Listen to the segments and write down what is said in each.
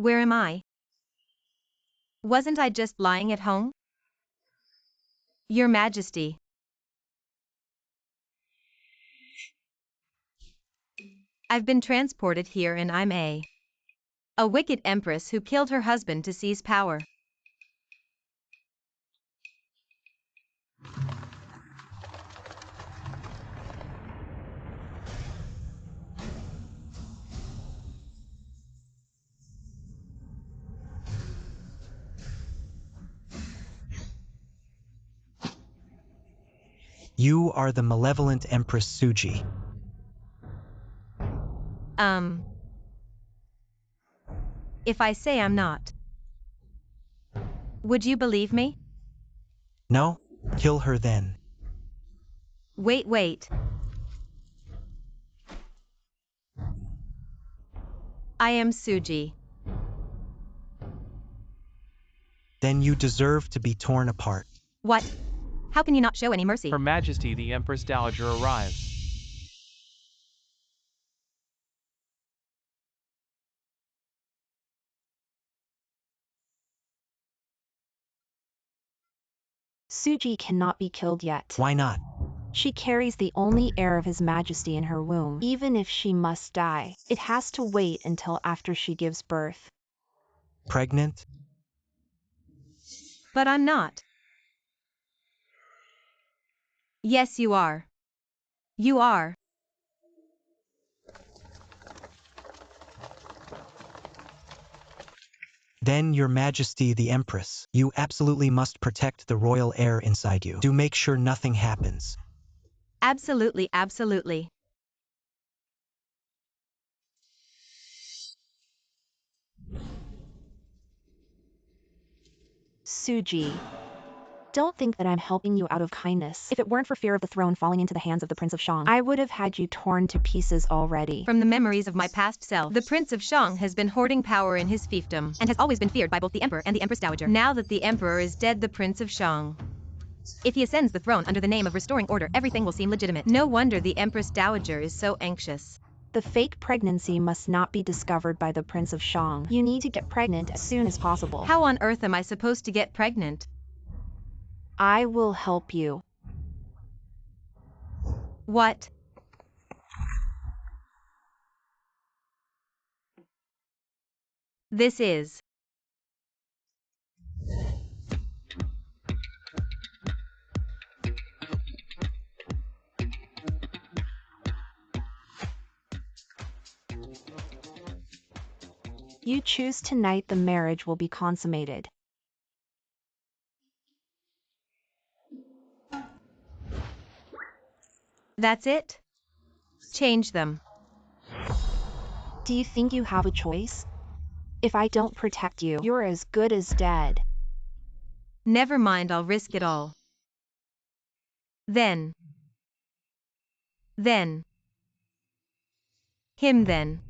Where am I? Wasn't I just lying at home? Your Majesty. I've been transported here and I'm a wicked empress who killed her husband to seize power. You are the malevolent Empress Suji. If I say I'm not, would you believe me? No? Kill her then. Wait. I am Suji. Then you deserve to be torn apart. What? How can you not show any mercy? Her Majesty the Empress Dowager arrives. Suji cannot be killed yet. Why not? She carries the only heir of His Majesty in her womb. Even if she must die, it has to wait until after she gives birth. Pregnant? But I'm not. Yes, you are. You are. Then, Your Majesty the Empress, you absolutely must protect the royal heir inside you. Do make sure nothing happens. Absolutely. Suji, don't think that I'm helping you out of kindness. If it weren't for fear of the throne falling into the hands of the Prince of Shang, I would have had you torn to pieces already. From the memories of my past self, the Prince of Shang has been hoarding power in his fiefdom, and has always been feared by both the Emperor and the Empress Dowager. Now that the Emperor is dead, the Prince of Shang, if he ascends the throne under the name of restoring order, everything will seem legitimate. No wonder the Empress Dowager is so anxious. The fake pregnancy must not be discovered by the Prince of Shang. You need to get pregnant as soon as possible. How on earth am I supposed to get pregnant? I will help you. What? This is. You choose tonight, the marriage will be consummated. That's it? Change them. Do you think you have a choice? If I don't protect you, you're as good as dead. Never mind, I'll risk it all. Then. Him then.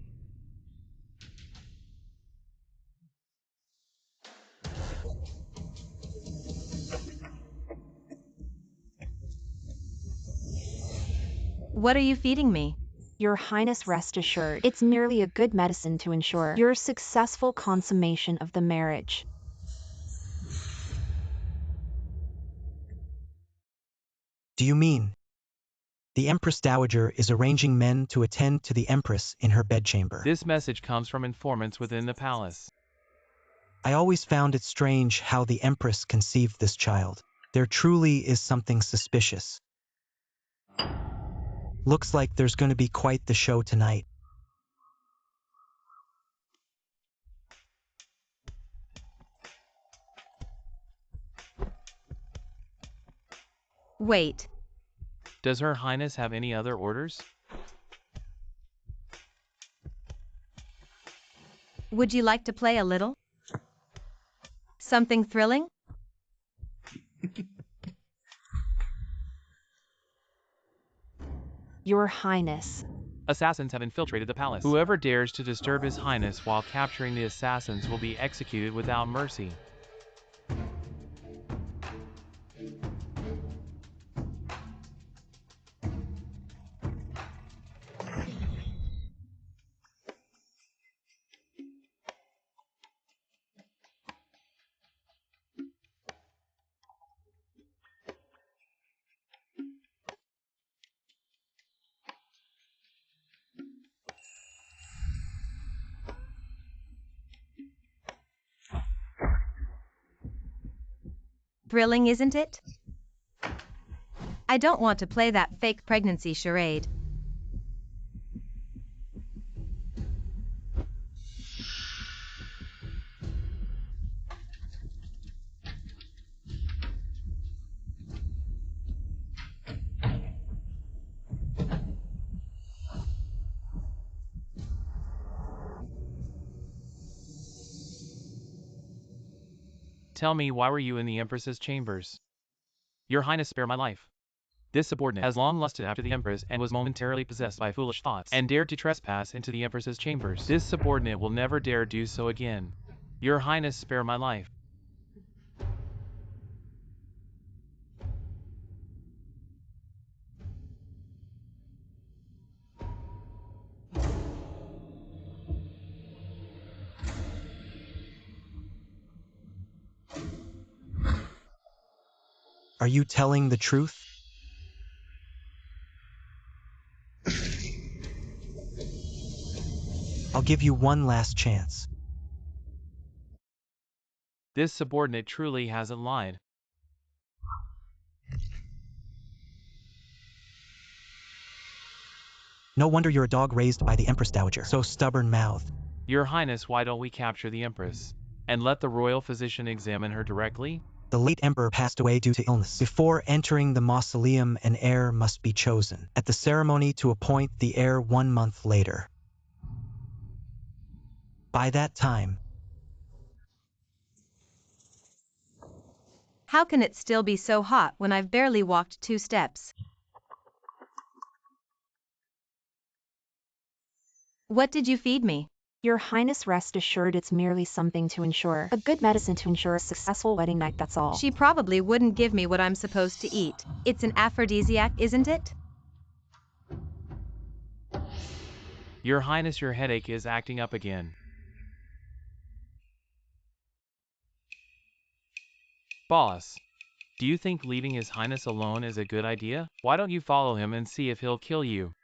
What are you feeding me? Your Highness, rest assured, it's merely a good medicine to ensure your successful consummation of the marriage. Do you mean the Empress Dowager is arranging men to attend to the Empress in her bedchamber? This message comes from informants within the palace. I always found it strange how the Empress conceived this child. There truly is something suspicious. Looks like there's going to be quite the show tonight. Wait. Does Her Highness have any other orders? Would you like to play a little? Something thrilling? Your Highness. Assassins have infiltrated the palace. Whoever dares to disturb His Highness while capturing the assassins will be executed without mercy. Thrilling, isn't it? I don't want to play that fake pregnancy charade. Tell me, why were you in the Empress's chambers? Your Highness, spare my life. This subordinate has long lusted after the Empress and was momentarily possessed by foolish thoughts and dared to trespass into the Empress's chambers. This subordinate will never dare do so again. Your Highness, spare my life. Are you telling the truth? I'll give you one last chance. This subordinate truly hasn't lied. No wonder you're a dog raised by the Empress Dowager. So stubborn-mouthed. Your Highness, why don't we capture the Empress and let the royal physician examine her directly? The late emperor passed away due to illness. Before entering the mausoleum, an heir must be chosen. At the ceremony to appoint the heir 1 month later. By that time, How can it still be so hot when I've barely walked 2 steps? What did you feed me? Your Highness, rest assured, it's merely something to ensure. A good medicine to ensure a successful wedding night, that's all. She probably wouldn't give me what I'm supposed to eat. It's an aphrodisiac, isn't it? Your Highness, your headache is acting up again. Boss, do you think leaving His Highness alone is a good idea? Why don't you follow him and see if he'll kill you?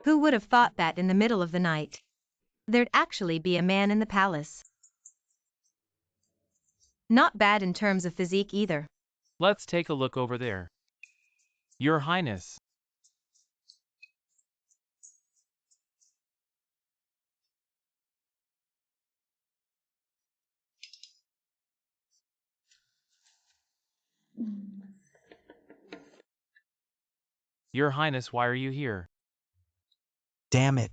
Who would have thought that in the middle of the night there'd actually be a man in the palace? Not bad in terms of physique either. Let's take a look over there. Your Highness. Your Highness, why are you here? damn it.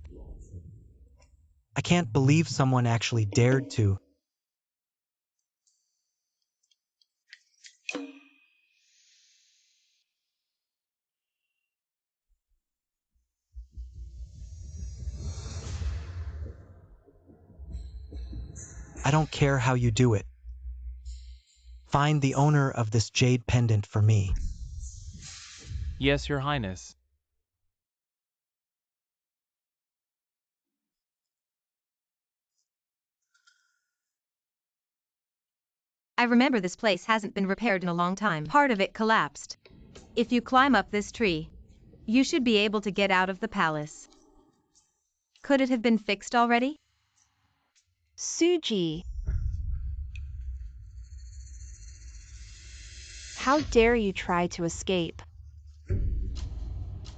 I can't believe someone actually dared to. I don't care how you do it. Find the owner of this jade pendant for me. Yes, Your Highness. I remember this place hasn't been repaired in a long time. Part of it collapsed. If you climb up this tree, you should be able to get out of the palace. Could it have been fixed already? Suji. How dare you try to escape?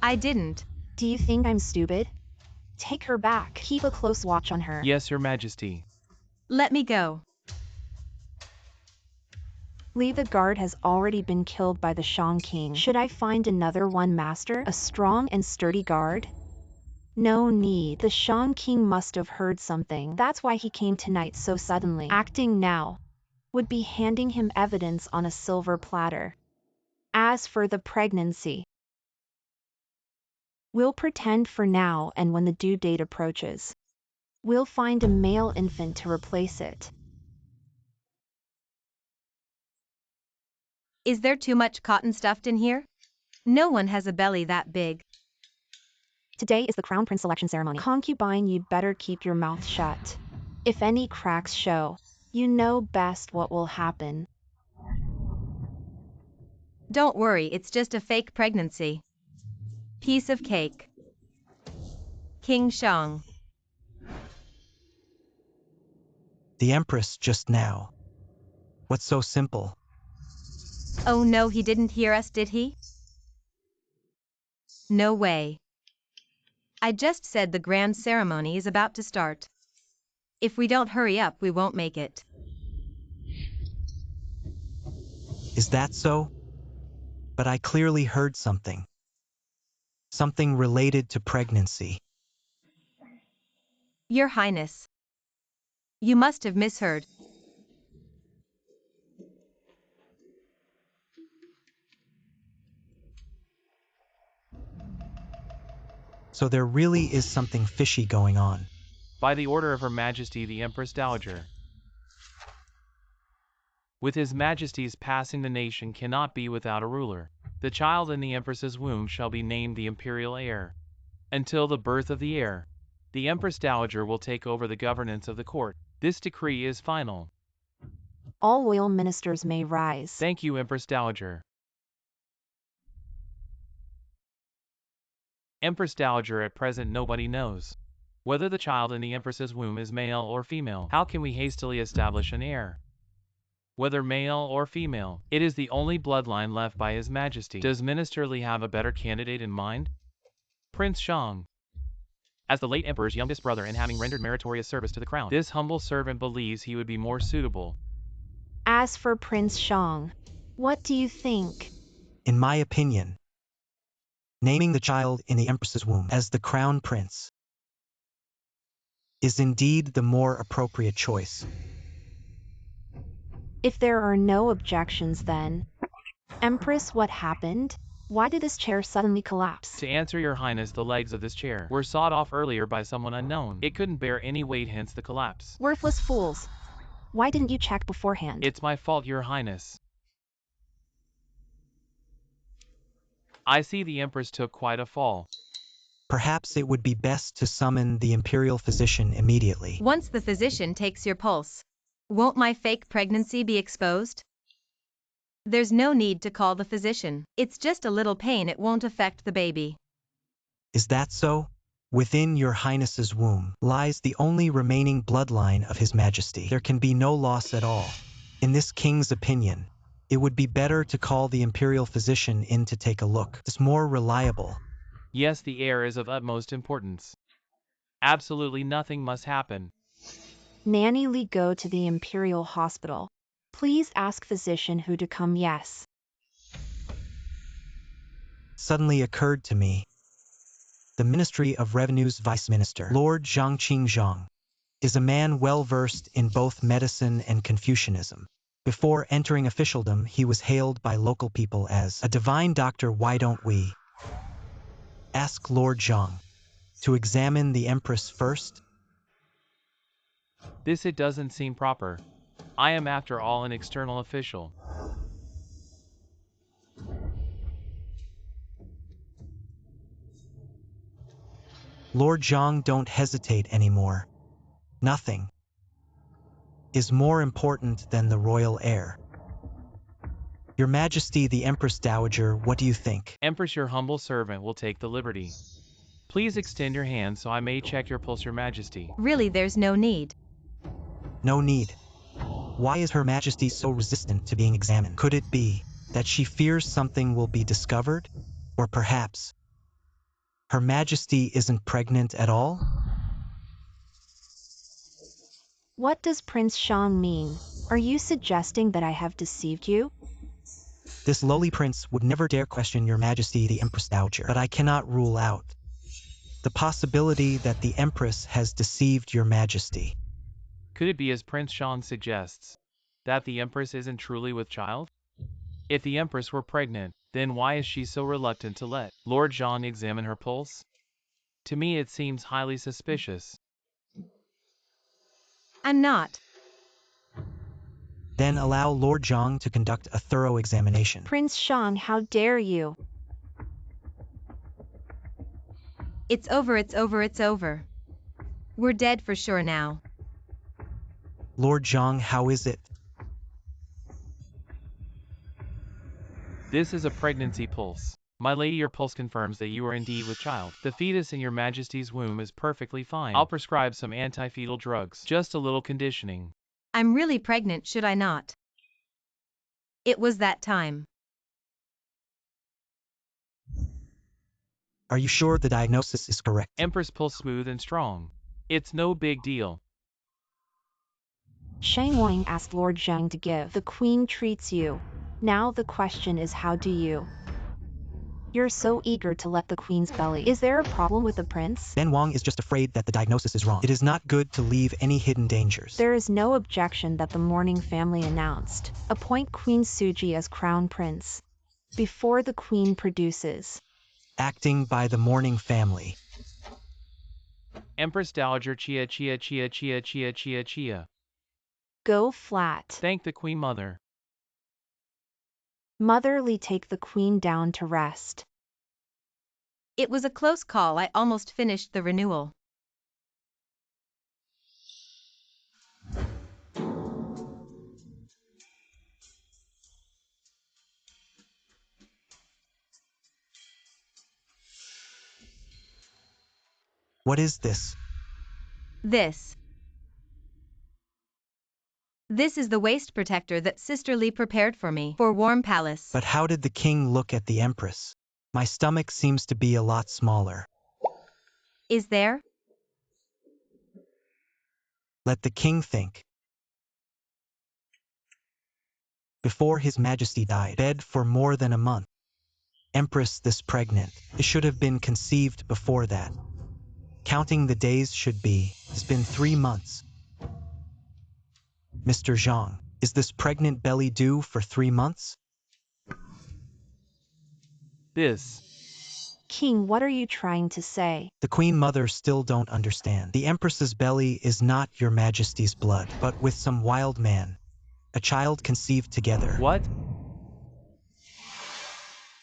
I didn't. Do you think I'm stupid? Take her back. Keep a close watch on her. Yes, Your Majesty. Let me go. Li the guard has already been killed by the Shang King. Should I find another one, master? A strong and sturdy guard? No need. The Shang King must have heard something. That's why he came tonight so suddenly. Acting now would be handing him evidence on a silver platter. As for the pregnancy, we'll pretend for now, and when the due date approaches, we'll find a male infant to replace it. Is there too much cotton stuffed in here? No one has a belly that big. Today is the Crown Prince selection ceremony. Concubine, you'd better keep your mouth shut. If any cracks show, you know best what will happen. Don't worry, it's just a fake pregnancy. Piece of cake. King Shang. The Empress just now. What's so simple? Oh no, he didn't hear us, did he? No way. I just said the grand ceremony is about to start. If we don't hurry up, we won't make it. Is that so? But I clearly heard something. Something related to pregnancy. Your Highness. You must have misheard. So there really is something fishy going on. By the order of Her Majesty the Empress Dowager. With His Majesty's passing, the nation cannot be without a ruler. The child in the Empress's womb shall be named the imperial heir. Until the birth of the heir, the Empress Dowager will take over the governance of the court. This decree is final. All royal ministers may rise. Thank you, Empress Dowager. Empress Dowager, at present nobody knows whether the child in the Empress's womb is male or female. How can we hastily establish an heir? Whether male or female, it is the only bloodline left by His Majesty. Does Minister Li have a better candidate in mind? Prince Shang. As the late Emperor's youngest brother and having rendered meritorious service to the crown, this humble servant believes he would be more suitable. As for Prince Shang, what do you think? In my opinion, naming the child in the Empress's womb as the Crown Prince is indeed the more appropriate choice. If there are no objections, then, Empress, what happened? Why did this chair suddenly collapse? To answer your highness, the legs of this chair were sawed off earlier by someone unknown. It couldn't bear any weight, hence the collapse. Worthless fools. Why didn't you check beforehand? It's my fault, your highness. I see the Empress took quite a fall. Perhaps it would be best to summon the imperial physician immediately. Once the physician takes your pulse, won't my fake pregnancy be exposed? There's no need to call the physician. It's just a little pain, it won't affect the baby. Is that so? Within your highness's womb lies the only remaining bloodline of His Majesty. There can be no loss at all. In this king's opinion, it would be better to call the imperial physician in to take a look. It's more reliable. Yes, the heir is of utmost importance. Absolutely nothing must happen. Nanny Li, go to the Imperial Hospital. Please ask physician who to come. Yes. Suddenly occurred to me. The Ministry of Revenue's Vice Minister, Lord Zhang Qingzhang, is a man well versed in both medicine and Confucianism. Before entering officialdom, he was hailed by local people as a divine doctor. Why don't we ask Lord Zhang to examine the Empress first? This it doesn't seem proper. I am after all an external official. Lord Zhang, don't hesitate anymore. Nothing is more important than the royal heir. Your Majesty the Empress Dowager, what do you think? Empress, your humble servant will take the liberty. Please extend your hand so I may check your pulse, your Majesty. Really, there's no need. No need. Why is Her Majesty so resistant to being examined? Could it be that she fears something will be discovered? Or perhaps Her Majesty isn't pregnant at all? What does Prince Shang mean? Are you suggesting that I have deceived you? This lowly prince would never dare question your majesty the Empress Dowager, but I cannot rule out the possibility that the Empress has deceived your majesty. Could it be as Prince Shang suggests, that the Empress isn't truly with child? If the Empress were pregnant, then why is she so reluctant to let Lord Zhang examine her pulse? To me it seems highly suspicious. I'm not. Then allow Lord Zhang to conduct a thorough examination. Prince Shang, how dare you? It's over, it's over, it's over. We're dead for sure now. Lord Zhang, how is it? This is a pregnancy pulse. My lady, your pulse confirms that you are indeed with child. The fetus in your majesty's womb is perfectly fine. I'll prescribe some anti-fetal drugs. Just a little conditioning. I'm really pregnant, should I not? It was that time. Are you sure the diagnosis is correct? Empress pulse smooth and strong. It's no big deal. Shang Wang asked Lord Zhang to give. The queen treats you. Now the question is, how do you? You're so eager to let the queen's belly. Is there a problem with the prince? Ben Wang is just afraid that the diagnosis is wrong. It is not good to leave any hidden dangers. There is no objection that the mourning family announced. Appoint Queen Suji as crown prince. Before the queen produces. Acting by the mourning family. Empress Dowager Chia Chia Chia Chia Chia Chia Chia. Go flat. Thank the Queen Mother. Motherly, take the queen down to rest. It was a close call. I almost finished the renewal. What is this? This is the waist protector that Sister Li prepared for me for warm palace. But how did the king look at the Empress? My stomach seems to be a lot smaller. Is there? Let the king think. Before His Majesty died, bed for more than a month. Empress this pregnant. It should have been conceived before that. Counting the days should be, it's been 3 months. Mr. Zhang, is this pregnant belly due for 3 months? This. King, what are you trying to say? The Queen Mother still don't understand. The Empress's belly is not your Majesty's blood, but with some wild man. A child conceived together. What?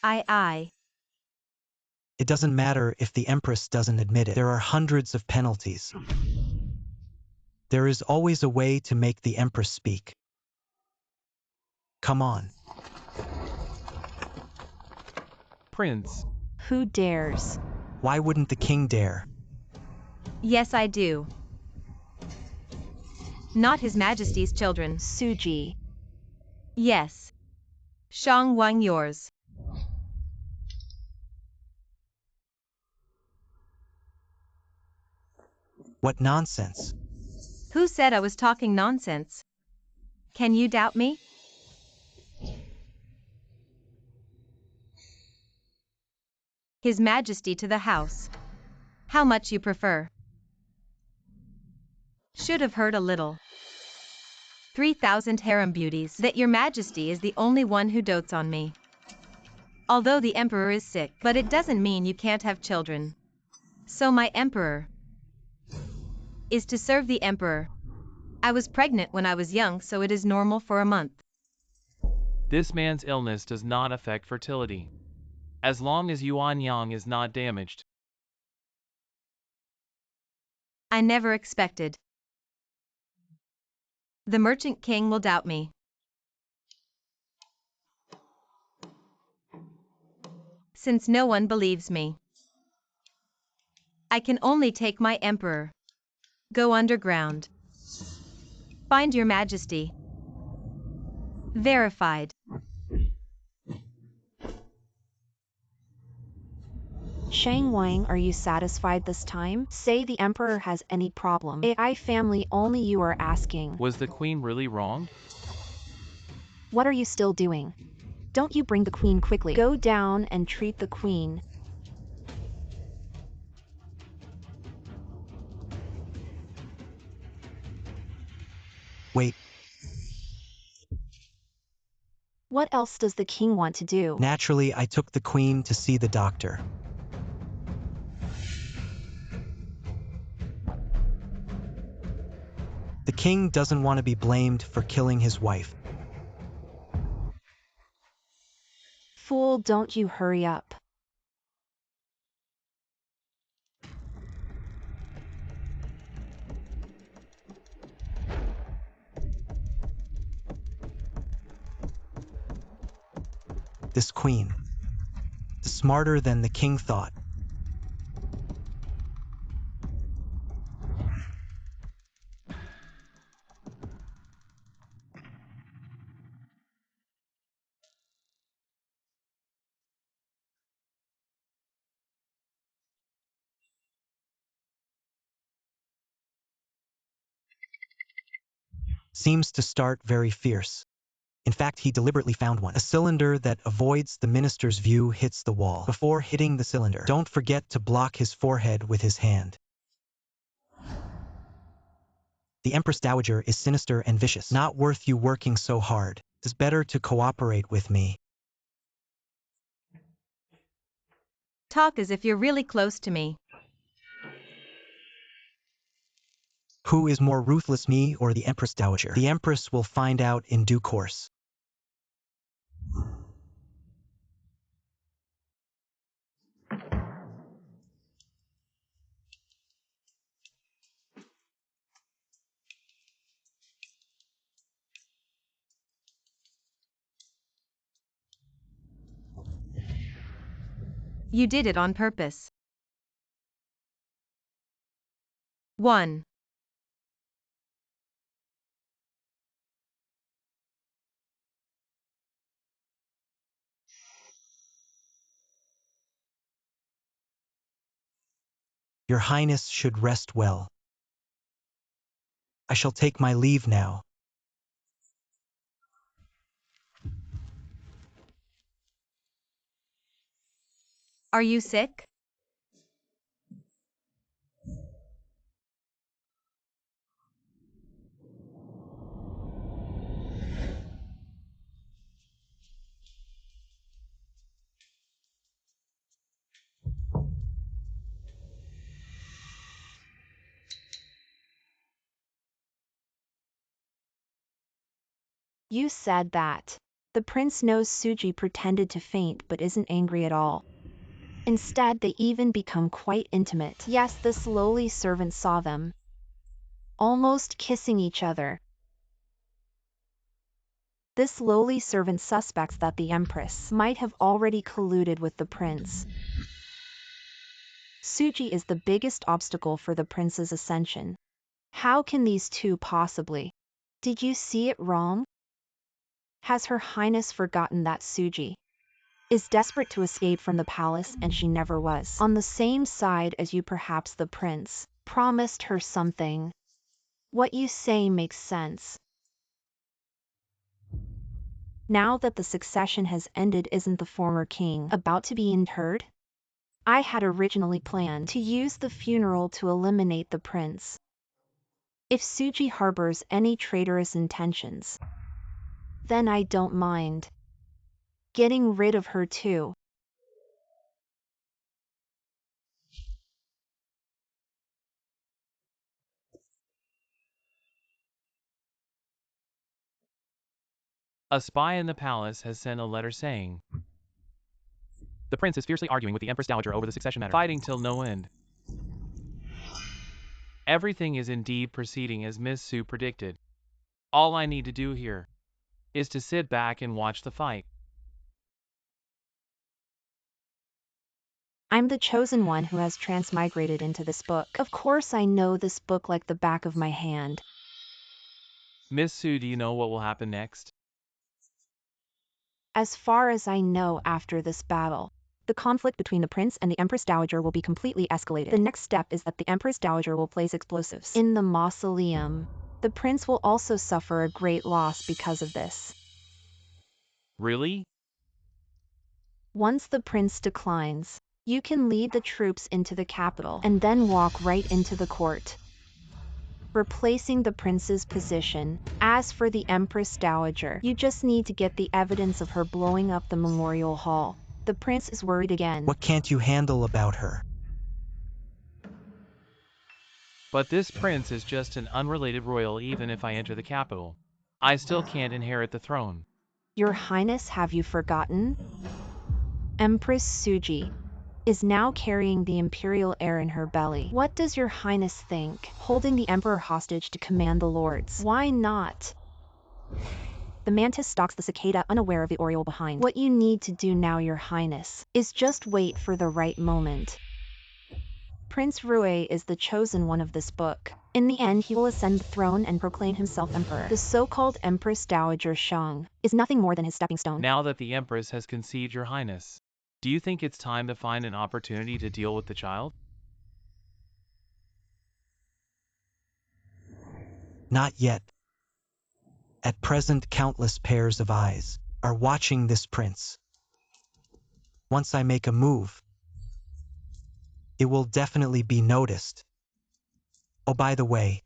I. It doesn't matter if the Empress doesn't admit it. There are hundreds of penalties. There is always a way to make the Empress speak. Come on. Prince. Who dares? Why wouldn't the king dare? Yes, I do. Not His Majesty's children. Suji. Yes. Shang Wang, yours. What nonsense. Who said I was talking nonsense? Can you doubt me? His Majesty to the house. How much you prefer? Should have heard a little. 3,000 harem beauties. That your Majesty is the only one who dotes on me. Although the Emperor is sick, but it doesn't mean you can't have children. So my Emperor is to serve the Emperor. I was pregnant when I was young, so it is normal for a month. This man's illness does not affect fertility. As long as Yuan Yang is not damaged. I never expected. The merchant king will doubt me. Since no one believes me. I can only take my Emperor. Go underground. Find your Majesty. Verified. Shang Wang, are you satisfied this time? Say the emperor has any problem. AI family only you are asking. Was the queen really wronged? What are you still doing? Don't you bring the queen quickly. Go down and treat the queen. Wait, What else does the king want to do? naturally I took the queen to see the doctor. The king doesn't want to be blamed for killing his wife. Fool, don't you hurry up. This queen, smarter than the king thought. Seems to start very fierce. In fact, he deliberately found one. A cylinder that avoids the minister's view hits the wall. Before hitting the cylinder, don't forget to block his forehead with his hand. The Empress Dowager is sinister and vicious. Not worth you working so hard. It's better to cooperate with me. Talk as if you're really close to me. Who is more ruthless, me or the Empress Dowager? The Empress will find out in due course. You did it on purpose. 1. Your Highness should rest well. I shall take my leave now. Are you sick? You said that. The prince knows Suji pretended to faint but isn't angry at all. Instead, they even become quite intimate. Yes, this lowly servant saw them almost kissing each other. This lowly servant suspects that the empress might have already colluded with the prince. Suji is the biggest obstacle for the prince's ascension. How can these two possibly? Did you see it wrong? Has Her Highness forgotten that Suji is desperate to escape from the palace and she never was on the same side as you? Perhaps the prince promised her something. What you say makes sense. Now that the succession has ended, isn't the former king about to be interred? I had originally planned to use the funeral to eliminate the prince. If Suji harbors any traitorous intentions, then I don't mind getting rid of her too. A spy in the palace has sent a letter saying, the prince is fiercely arguing with the Empress Dowager over the succession matter, fighting till no end. Everything is indeed proceeding as Miss Sue predicted. All I need to do here is to sit back and watch the fight. I'm the chosen one who has transmigrated into this book. Of course I know this book like the back of my hand. Miss Sue, do you know what will happen next? As far as I know, after this battle, The conflict between the prince and the Empress Dowager will be completely escalated. The next step is that the Empress Dowager will place explosives in the mausoleum. The prince will also suffer a great loss because of this. Really? Once the prince declines, you can lead the troops into the capital and then walk right into the court, replacing the prince's position. As for the Empress Dowager, you just need to get the evidence of her blowing up the memorial hall. The prince is worried again. What can't you handle about her? But this prince is just an unrelated royal. Even if I enter the capital, I still can't inherit the throne. Your Highness, have you forgotten? Empress Suji is now carrying the imperial heir in her belly. What does your Highness think? Holding the emperor hostage to command the lords. Why not? The mantis stalks the cicada, unaware of the oriole behind. What you need to do now, your Highness, is just wait for the right moment. Prince Rui is the chosen one of this book. In the end, he will ascend the throne and proclaim himself emperor. The so-called Empress Dowager Shang is nothing more than his stepping stone. Now that the Empress has conceived, your Highness, do you think it's time to find an opportunity to deal with the child? Not yet. At present, countless pairs of eyes are watching this prince. Once I make a move, it will definitely be noticed. Oh, by the way,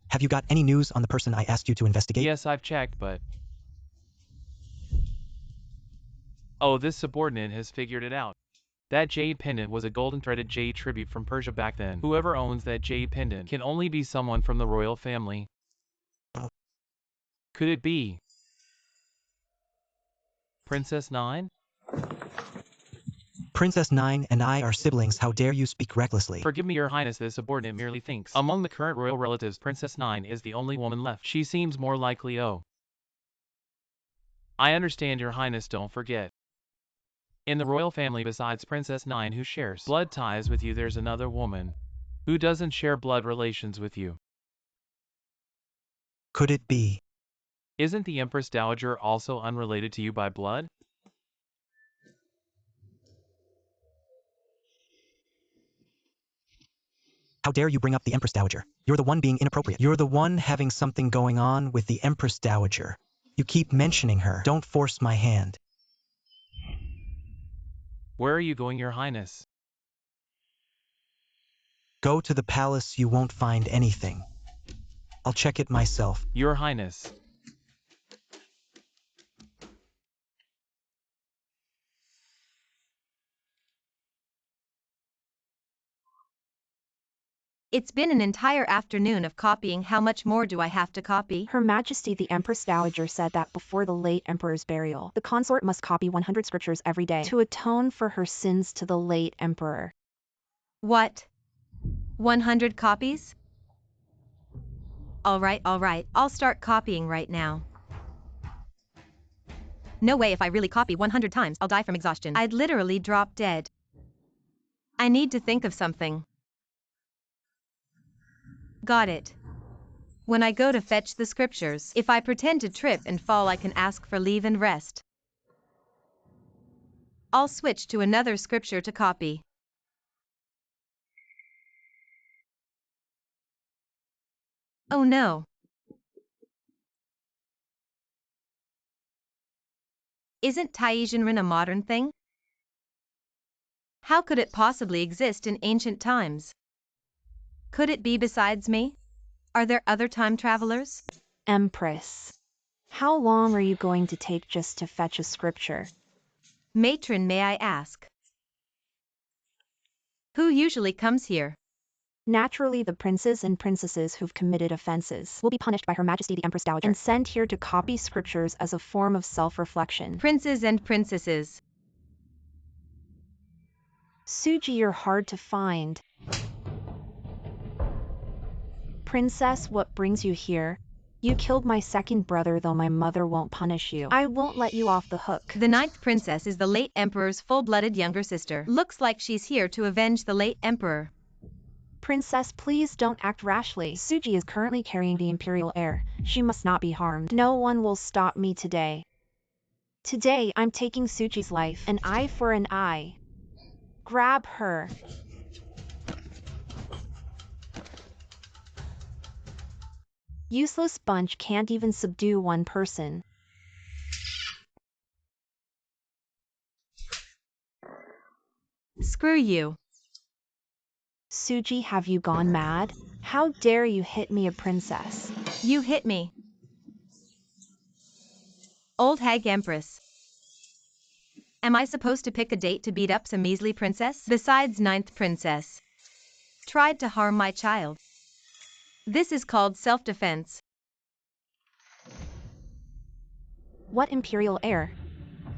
have you got any news on the person I asked you to investigate? Yes, I've checked, but... Oh, this subordinate has figured it out. That jade pendant was a golden threaded jade tribute from Persia back then. Whoever owns that jade pendant can only be someone from the royal family. Could it be Princess Nine? Princess Nine and I are siblings. How dare you speak recklessly? Forgive me, your Highness, this subordinate merely thinks. Among the current royal relatives, Princess Nine is the only woman left. She seems more likely. Oh, I understand, your Highness. Don't forget, in the royal family, besides Princess Nine, who shares blood ties with you, there's another woman who doesn't share blood relations with you. Could it be? Isn't the Empress Dowager also unrelated to you by blood? How dare you bring up the Empress Dowager? You're the one being inappropriate. You're the one having something going on with the Empress Dowager. You keep mentioning her. Don't force my hand. Where are you going, your Highness? Go to the palace. You won't find anything. I'll check it myself. Your Highness. It's been an entire afternoon of copying. How much more do I have to copy? Her Majesty the Empress Dowager said that before the late emperor's burial, the consort must copy 100 scriptures every day to atone for her sins to the late emperor. What? 100 copies? All right, I'll start copying right now. No way, if I really copy 100 times, I'll die from exhaustion. I'd literally drop dead. I need to think of something. Got it. When I go to fetch the scriptures, if I pretend to trip and fall, I can ask for leave and rest. I'll switch to another scripture to copy. Oh no. Isn't Taizhenren a modern thing? How could it possibly exist in ancient times? Could it be besides me? Are there other time travelers? Empress, how long are you going to take just to fetch a scripture? Matron, may I ask? Who usually comes here? Naturally, the princes and princesses who've committed offenses will be punished by Her Majesty the Empress Dowager and sent here to copy scriptures as a form of self-reflection. Princes and princesses. Suji, you're hard to find. Princess, what brings you here? You killed my second brother, though my mother won't punish you. I won't let you off the hook. The 9th princess is the late emperor's full-blooded younger sister. Looks like she's here to avenge the late emperor. Princess, please don't act rashly. Suji is currently carrying the imperial heir. She must not be harmed. No one will stop me today. Today I'm taking Suji's life, an eye for an eye. Grab her. Useless bunch can't even subdue one person. Screw you. Suji, have you gone mad? How dare you hit me, a princess? You hit me. Old hag empress. Am I supposed to pick a date to beat up some measly princess? Besides, ninth princess tried to harm my child. This is called self-defense. What imperial air?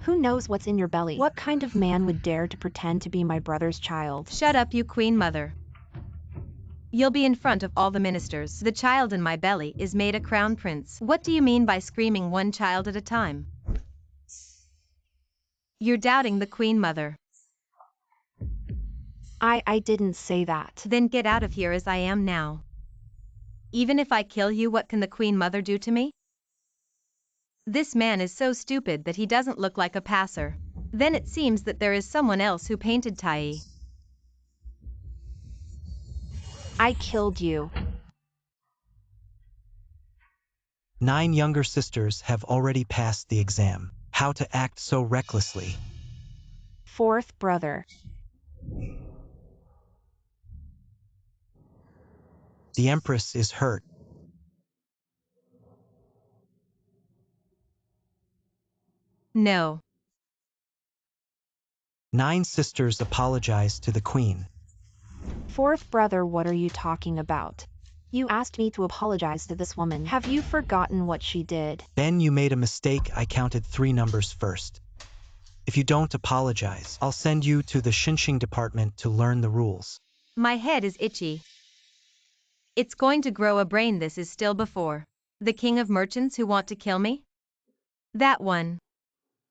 Who knows what's in your belly? What kind of man would dare to pretend to be my brother's child? Shut up, you queen mother. You'll be in front of all the ministers. The child in my belly is made a crown prince. What do you mean by screaming one child at a time? You're doubting the queen mother. I didn't say that. Then get out of here as I am now. Even if I kill you, what can the queen mother do to me? This man is so stupid that he doesn't look like a passer. Then it seems that there is someone else who painted Tai. I killed you. 9 younger sisters have already passed the exam. How to act so recklessly? 4th brother. The empress is hurt. No. 9 sisters apologize to the queen. 4th brother, what are you talking about? You asked me to apologize to this woman. Have you forgotten what she did? Ben, you made a mistake. I counted 3 numbers first. If you don't apologize, I'll send you to the Xinxing department to learn the rules. My head is itchy. It's going to grow a brain. This is still before the king of merchants who want to kill me? That one.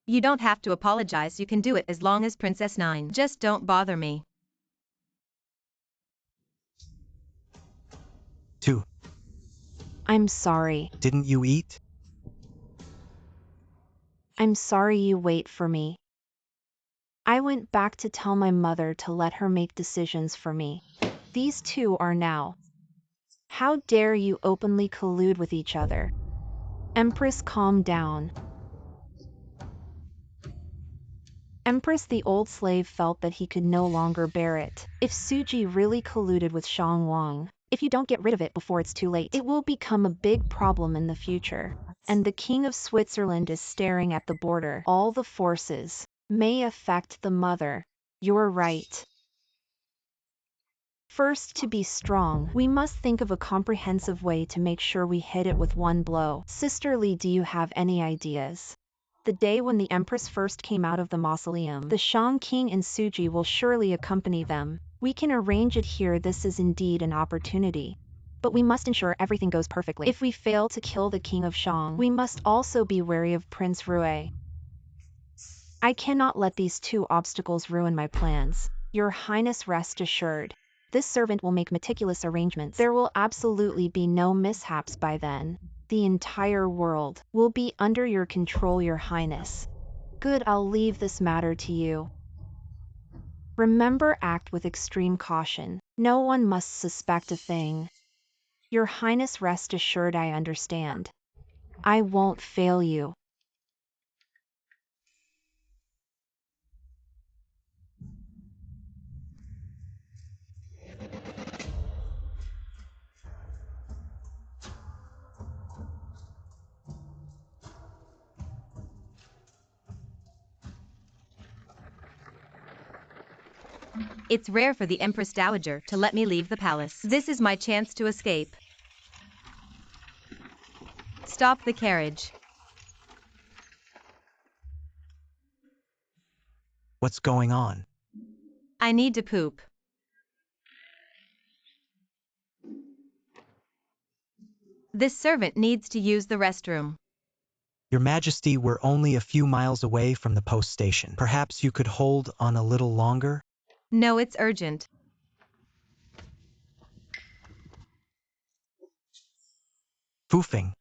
You don't have to apologize. You can do it as long as Princess 9. Just don't bother me. 2. I'm sorry. Didn't you eat? I'm sorry, you wait for me. I went back to tell my mother to let her make decisions for me. These two are now. How dare you openly collude with each other? Empress, calm down. Empress, the old slave felt that he could no longer bear it. If Suji really colluded with Shang Wang, if you don't get rid of it before it's too late, it will become a big problem in the future. And the King of Switzerland is staring at the border. All the forces may affect the mother. You're right. First, to be strong, we must think of a comprehensive way to make sure we hit it with one blow. Sister Li, do you have any ideas? The day when the Empress first came out of the mausoleum, the Shang King and Suji will surely accompany them. We can arrange it here. This is indeed an opportunity. But we must ensure everything goes perfectly. If we fail to kill the King of Shang, we must also be wary of Prince Rui. I cannot let these 2 obstacles ruin my plans. Your Highness, rest assured. This servant will make meticulous arrangements. There will absolutely be no mishaps by then. The entire world will be under your control, Your Highness. Good, I'll leave this matter to you. Remember, act with extreme caution. No one must suspect a thing. Your Highness, rest assured, I understand. I won't fail you. It's rare for the Empress Dowager to let me leave the palace. This is my chance to escape. Stop the carriage. What's going on? I need to poop. This servant needs to use the restroom. Your Majesty, we're only a few miles away from the post station. Perhaps you could hold on a little longer? No, it's urgent. Foofing.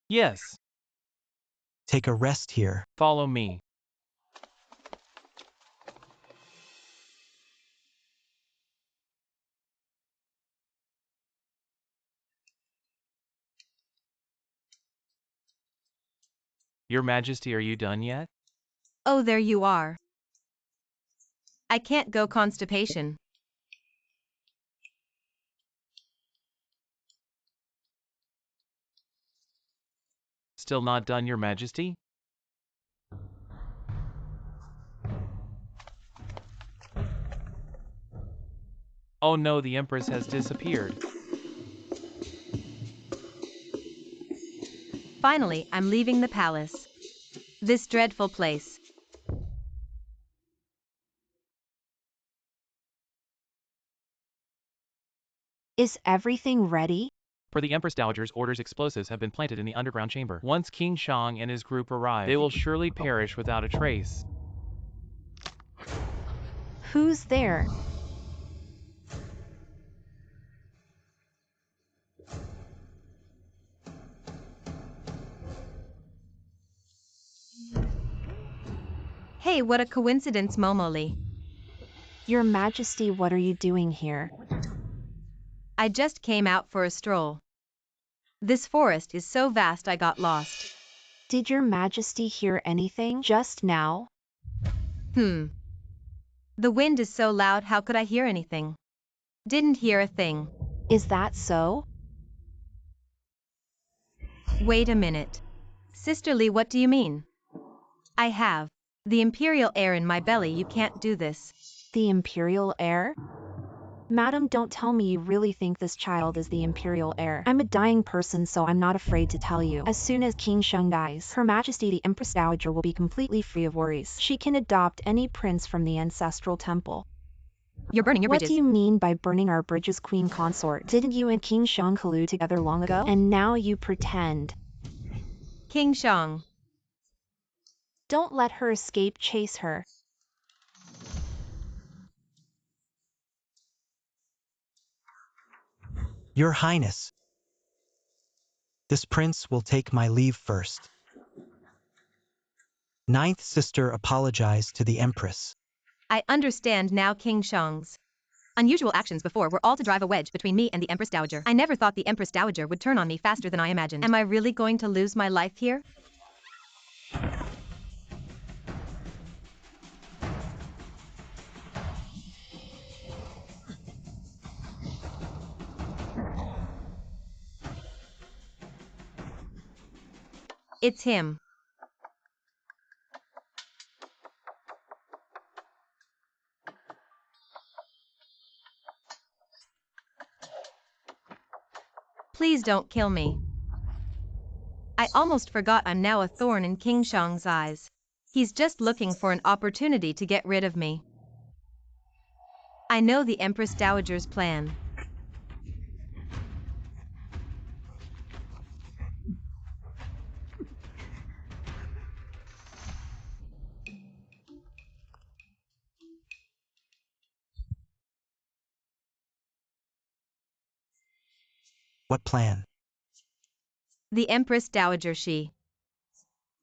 Yes. take a rest here. Follow me. Your Majesty, are you done yet? Oh, there you are. I can't go constipation. Still not done, Your Majesty? Oh no, the Empress has disappeared. Finally, I'm leaving the palace. This dreadful place. Is everything ready? For the Empress Dowager's orders, explosives have been planted in the underground chamber. Once King Shang and his group arrive, they will surely perish without a trace. Who's there? Hey, what a coincidence, Momoli. Your Majesty, what are you doing here? I just came out for a stroll. This forest is so vast I got lost. Did your Majesty hear anything just now? The wind is so loud, how could I hear anything? Didn't hear a thing. Is that so? Wait a minute. Sisterly, what do you mean? I have the imperial air in my belly, you can't do this. The imperial heir? Madam, don't tell me you really think this child is the imperial heir. I'm a dying person, so I'm not afraid to tell you. As soon as King Shang dies, Her Majesty the Empress Dowager will be completely free of worries. She can adopt any prince from the ancestral temple. You're burning your bridges. What do you mean by burning our bridges, Queen Consort? Didn't you and King Shang collude together long ago? And now you pretend. King Shang. Don't let her escape, chase her. Your Highness, this prince will take my leave first. Ninth sister apologized to the Empress. I understand now. King Shang's unusual actions before were all to drive a wedge between me and the Empress Dowager. I never thought the Empress Dowager would turn on me faster than I imagined. Am I really going to lose my life here? It's him. Please don't kill me. I almost forgot I'm now a thorn in King Shang's eyes. He's just looking for an opportunity to get rid of me. I know the Empress Dowager's plan. What plan? The Empress Dowager, she.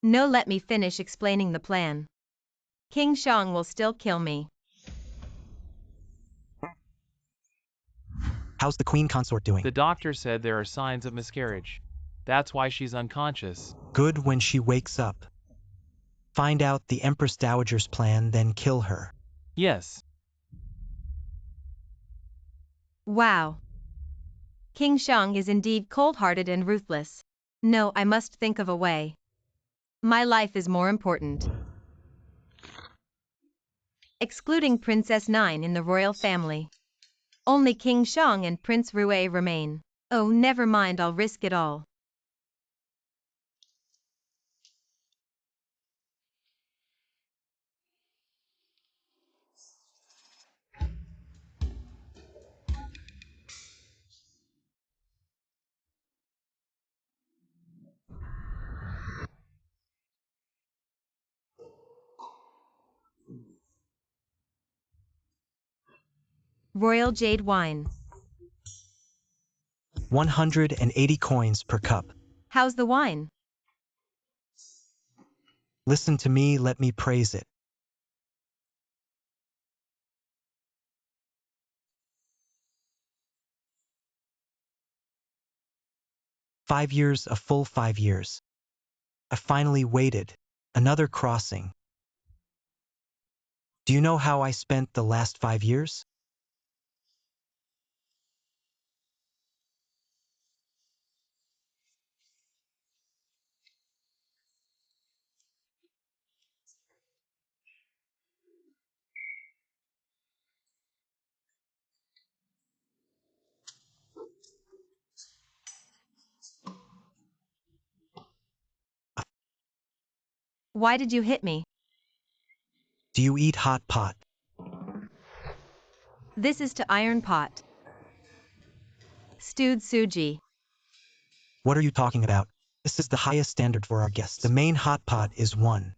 No, let me finish explaining the plan. King Shang will still kill me. How's the Queen Consort doing? The doctor said there are signs of miscarriage. That's why she's unconscious. Good when she wakes up. Find out the Empress Dowager's plan, then kill her. Yes. Wow. King Shang is indeed cold-hearted and ruthless. No, I must think of a way. My life is more important. Excluding Princess Nine in the royal family. Only King Shang and Prince Rue remain. Oh, never mind, I'll risk it all. Royal Jade Wine. 180 coins per cup. How's the wine? Listen to me, let me praise it. "5 years, a full 5 years. I finally waited. Another crossing. Do you know how I spent the last 5 years? Why did you hit me? Do you eat hot pot? This is to iron pot. Stewed suji. What are you talking about? This is the highest standard for our guests. The main hot pot is one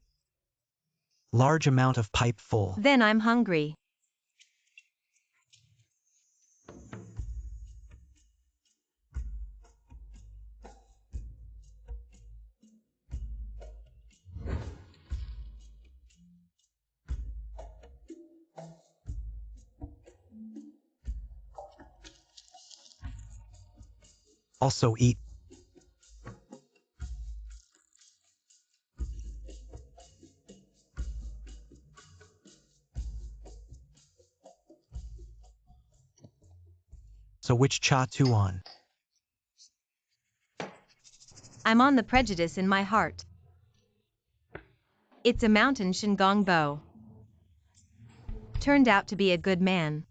large amount of pipe full. Then I'm hungry. Also eat. So which cha tu on? I'm on the prejudice in my heart. It's a mountain Shingong Bo. Turned out to be a good man.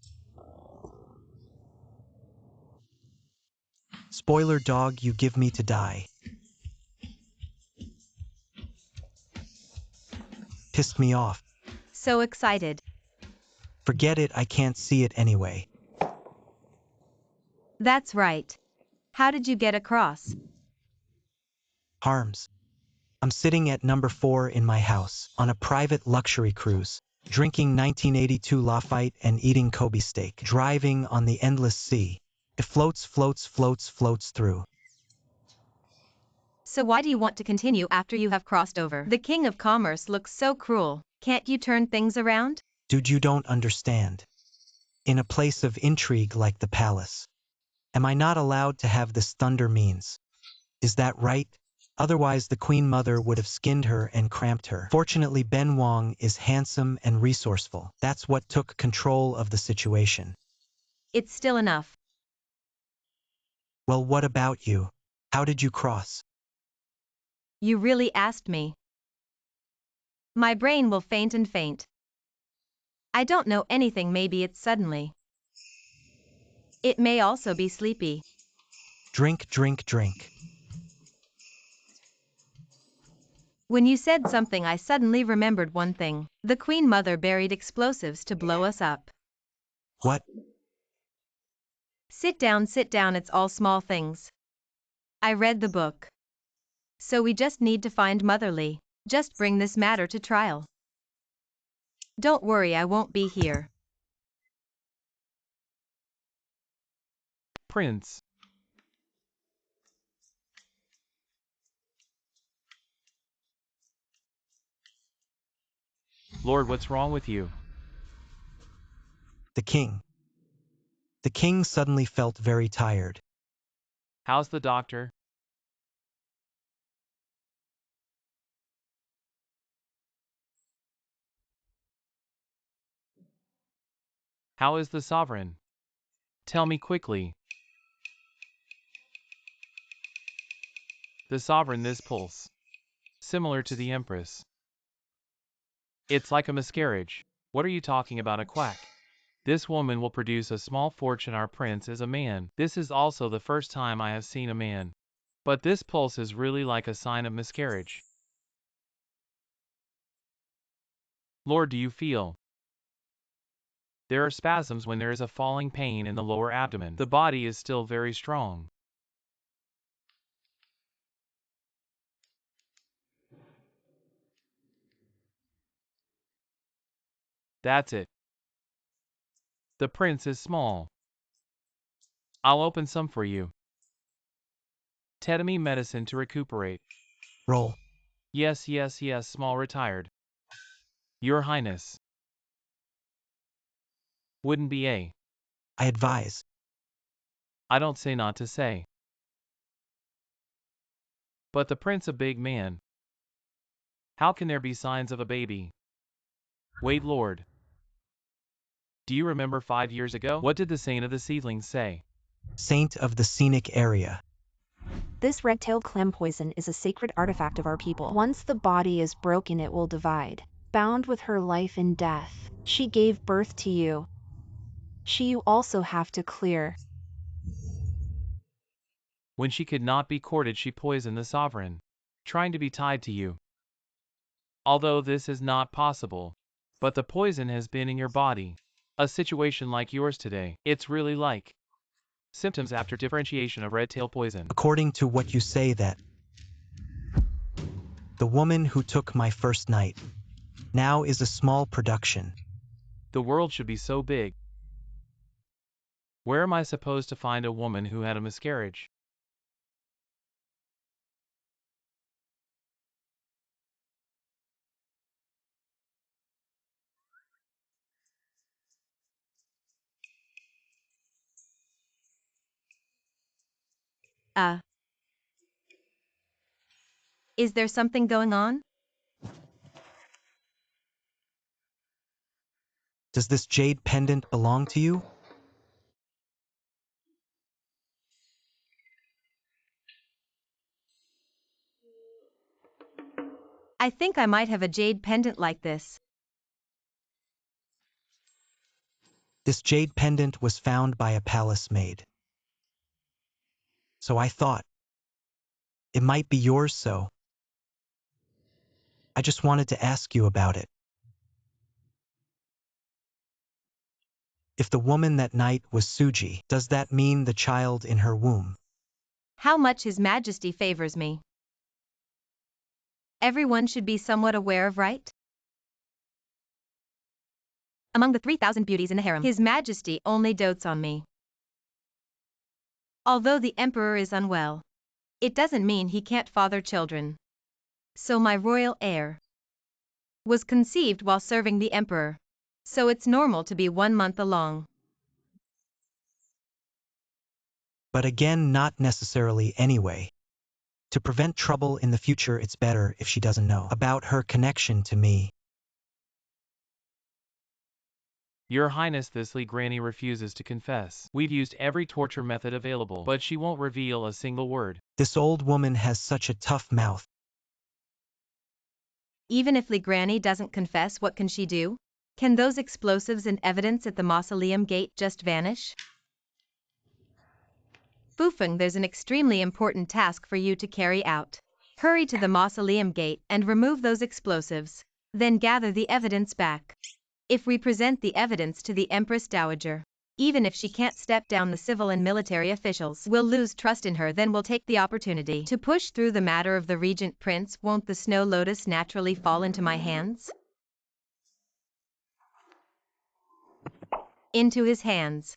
Spoiler dog, you give me to die. Pissed me off. So excited. Forget it, I can't see it anyway. That's right. How did you get across? Harms. I'm sitting at number 4 in my house, on a private luxury cruise, drinking 1982 Lafite and eating Kobe steak, driving on the endless sea. It floats, floats, floats, floats through. So why do you want to continue after you have crossed over? The King of Commerce looks so cruel. Can't you turn things around? Dude, you don't understand. In a place of intrigue like the palace. Am I not allowed to have this thunder means? Is that right? Otherwise the Queen Mother would have skinned her and cramped her. Fortunately, Ben Wong is handsome and resourceful. That's what took control of the situation. It's still enough. Well, what about you? How did you cross? You really asked me. My brain will faint and faint. I don't know anything, maybe it's suddenly. It may also be sleepy. Drink, drink, drink. When you said something, I suddenly remembered one thing. The Queen Mother buried explosives to blow us up. What? Sit down, it's all small things. I read the book. So we just need to find Motherly. Just bring this matter to trial. Don't worry, I won't be here. Prince. Lord, what's wrong with you? The king. The king suddenly felt very tired. How's the doctor? How is the sovereign? Tell me quickly. The sovereign, this pulse. Similar to the empress. It's like a miscarriage. What are you talking about, a quack? This woman will produce a small fortune. Our prince is a man. This is also the first time I have seen a man. But this pulse is really like a sign of miscarriage. Lord, do you feel? There are spasms when there is a falling pain in the lower abdomen. The body is still very strong. That's it. The prince is small. I'll open some for you. Tetami medicine to recuperate. Roll. Yes, small retired. Your Highness. Wouldn't be a. I advise. I don't say not to say. But the prince a big man. How can there be signs of a baby? Wait, Lord. Do you remember 5 years ago? What did the saint of the seedlings say? Saint of the scenic area. This red-tailed clam poison is a sacred artifact of our people. Once the body is broken, it will divide. Bound with her life and death, she gave birth to you. She you also have to clear. When she could not be courted, she poisoned the sovereign, trying to be tied to you. Although this is not possible, but the poison has been in your body. A situation like yours today, it's really like symptoms after differentiation of red tail poison. According to what you say, that the woman who took my first night now is a small production. The world should be so big. Where am I supposed to find a woman who had a miscarriage? Is there something going on? Does this jade pendant belong to you? I think I might have a jade pendant like this. This jade pendant was found by a palace maid. So I thought it might be yours, so I just wanted to ask you about it. If the woman that night was Suji, does that mean the child in her womb? How much His Majesty favors me. Everyone should be somewhat aware of, right? Among the 3,000 beauties in the harem, His Majesty only dotes on me. Although the emperor is unwell, it doesn't mean he can't father children. So my royal heir was conceived while serving the emperor. So it's normal to be 1 month along. But again, not necessarily anyway. To prevent trouble in the future, it's better if she doesn't know about her connection to me. Your Highness, this Granny refuses to confess. We've used every torture method available, but she won't reveal a single word. This old woman has such a tough mouth. Even if Granny doesn't confess, what can she do? Can those explosives and evidence at the mausoleum gate just vanish? Fufeng, there's an extremely important task for you to carry out. Hurry to the mausoleum gate and remove those explosives. Then gather the evidence back. If we present the evidence to the Empress Dowager, even if she can't step down the civil and military officials, we'll lose trust in her, then we'll take the opportunity to push through the matter of the regent prince. Won't the snow lotus naturally fall into my hands? Into his hands.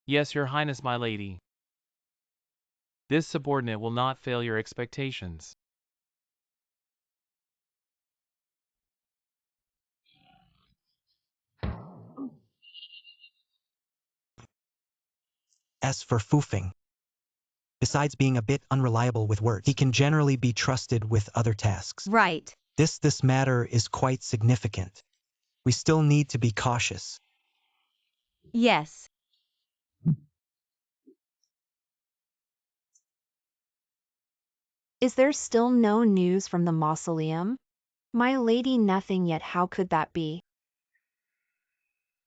Yes, Your Highness, my lady. This subordinate will not fail your expectations. As for Fufeng, besides being a bit unreliable with words, he can generally be trusted with other tasks. Right. This matter is quite significant. We still need to be cautious. Yes. Is there still no news from the mausoleum? My lady, nothing yet. How could that be?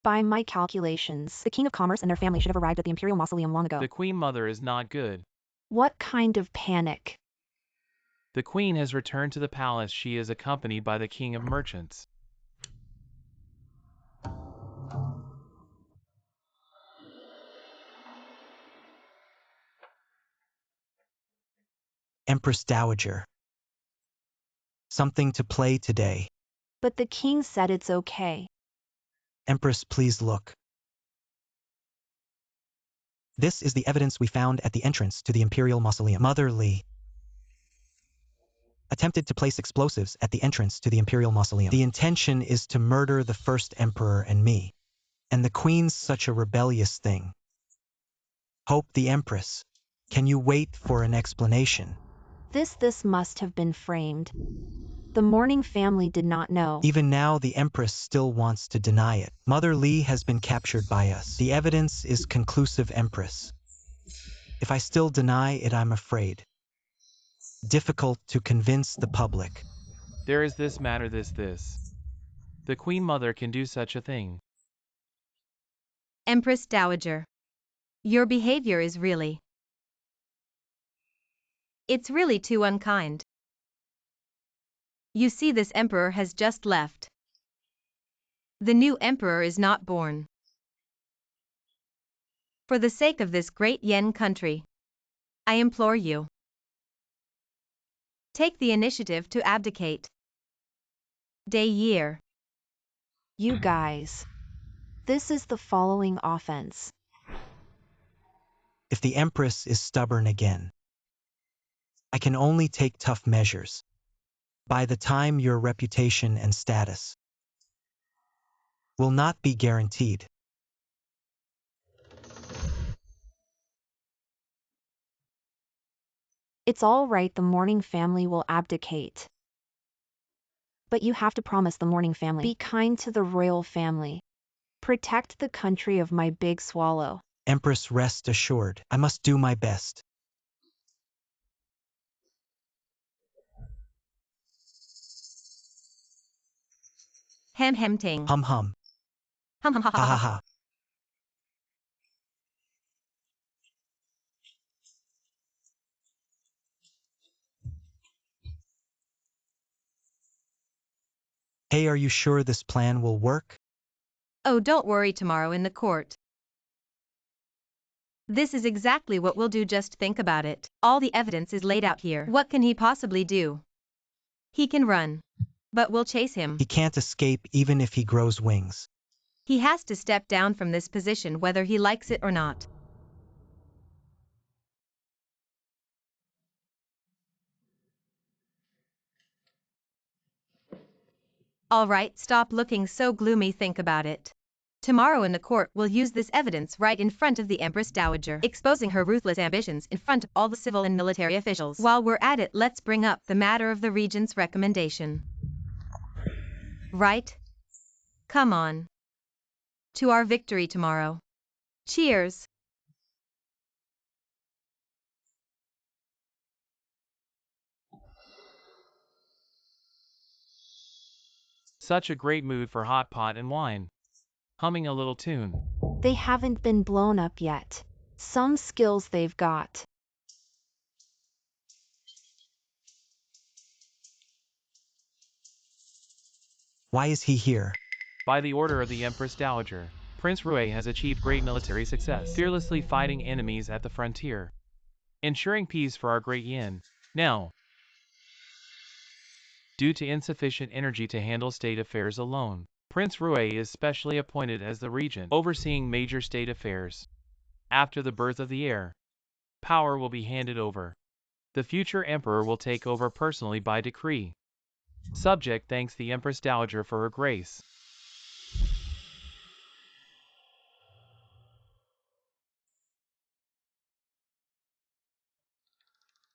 By my calculations, the King of Commerce and their family should have arrived at the Imperial Mausoleum long ago. The Queen Mother is not good. What kind of panic? The Queen has returned to the palace. She is accompanied by the King of Merchants. Empress Dowager. Something to play today. But the king said it's okay. Empress, please look. This is the evidence we found at the entrance to the Imperial Mausoleum. Mother Li. attempted to place explosives at the entrance to the imperial mausoleum. The intention is to murder the first emperor and me. And the queen's such a rebellious thing. Hope the empress. Can you wait for an explanation? This must have been framed. The mourning family did not know. Even now, the empress still wants to deny it. Mother Li has been captured by us. The evidence is conclusive, empress. If I still deny it, I'm afraid. Difficult to convince the public. There is this matter, this. The Queen Mother can do such a thing. Empress Dowager. Your behavior is really... It's really too unkind. You see, this emperor has just left. The new emperor is not born. For the sake of this great Yen country, I implore you, take the initiative to abdicate. Day year. You guys. This is the following offense. If the empress is stubborn again, I can only take tough measures. By the time your reputation and status will not be guaranteed. It's all right, the mourning family will abdicate. But you have to promise the mourning family. Be kind to the royal family. Protect the country of my big swallow. Empress, rest assured, I must do my best. Hem hem ting. Hum hum. Hum hum ha Ha ha ha. ha. Hey, are you sure this plan will work? Oh, don't worry, tomorrow in the court. This is exactly what we'll do, just think about it. All the evidence is laid out here. What can he possibly do? He can run. But we'll chase him. He can't escape even if he grows wings. He has to step down from this position whether he likes it or not. All right, stop looking so gloomy, think about it. Tomorrow in the court we'll use this evidence right in front of the Empress Dowager, exposing her ruthless ambitions in front of all the civil and military officials. While we're at it, let's bring up the matter of the regent's recommendation. Right? Come on. To our victory tomorrow. Cheers! Such a great mood for hot pot and wine. Humming a little tune. They haven't been blown up yet. Some skills they've got. Why is he here? By the order of the Empress Dowager, Prince Rui has achieved great military success, fearlessly fighting enemies at the frontier, ensuring peace for our great Yin. Now, due to insufficient energy to handle state affairs alone, Prince Rui is specially appointed as the regent, overseeing major state affairs. After the birth of the heir, power will be handed over. The future emperor will take over personally by decree. Subject thanks the Empress Dowager for her grace.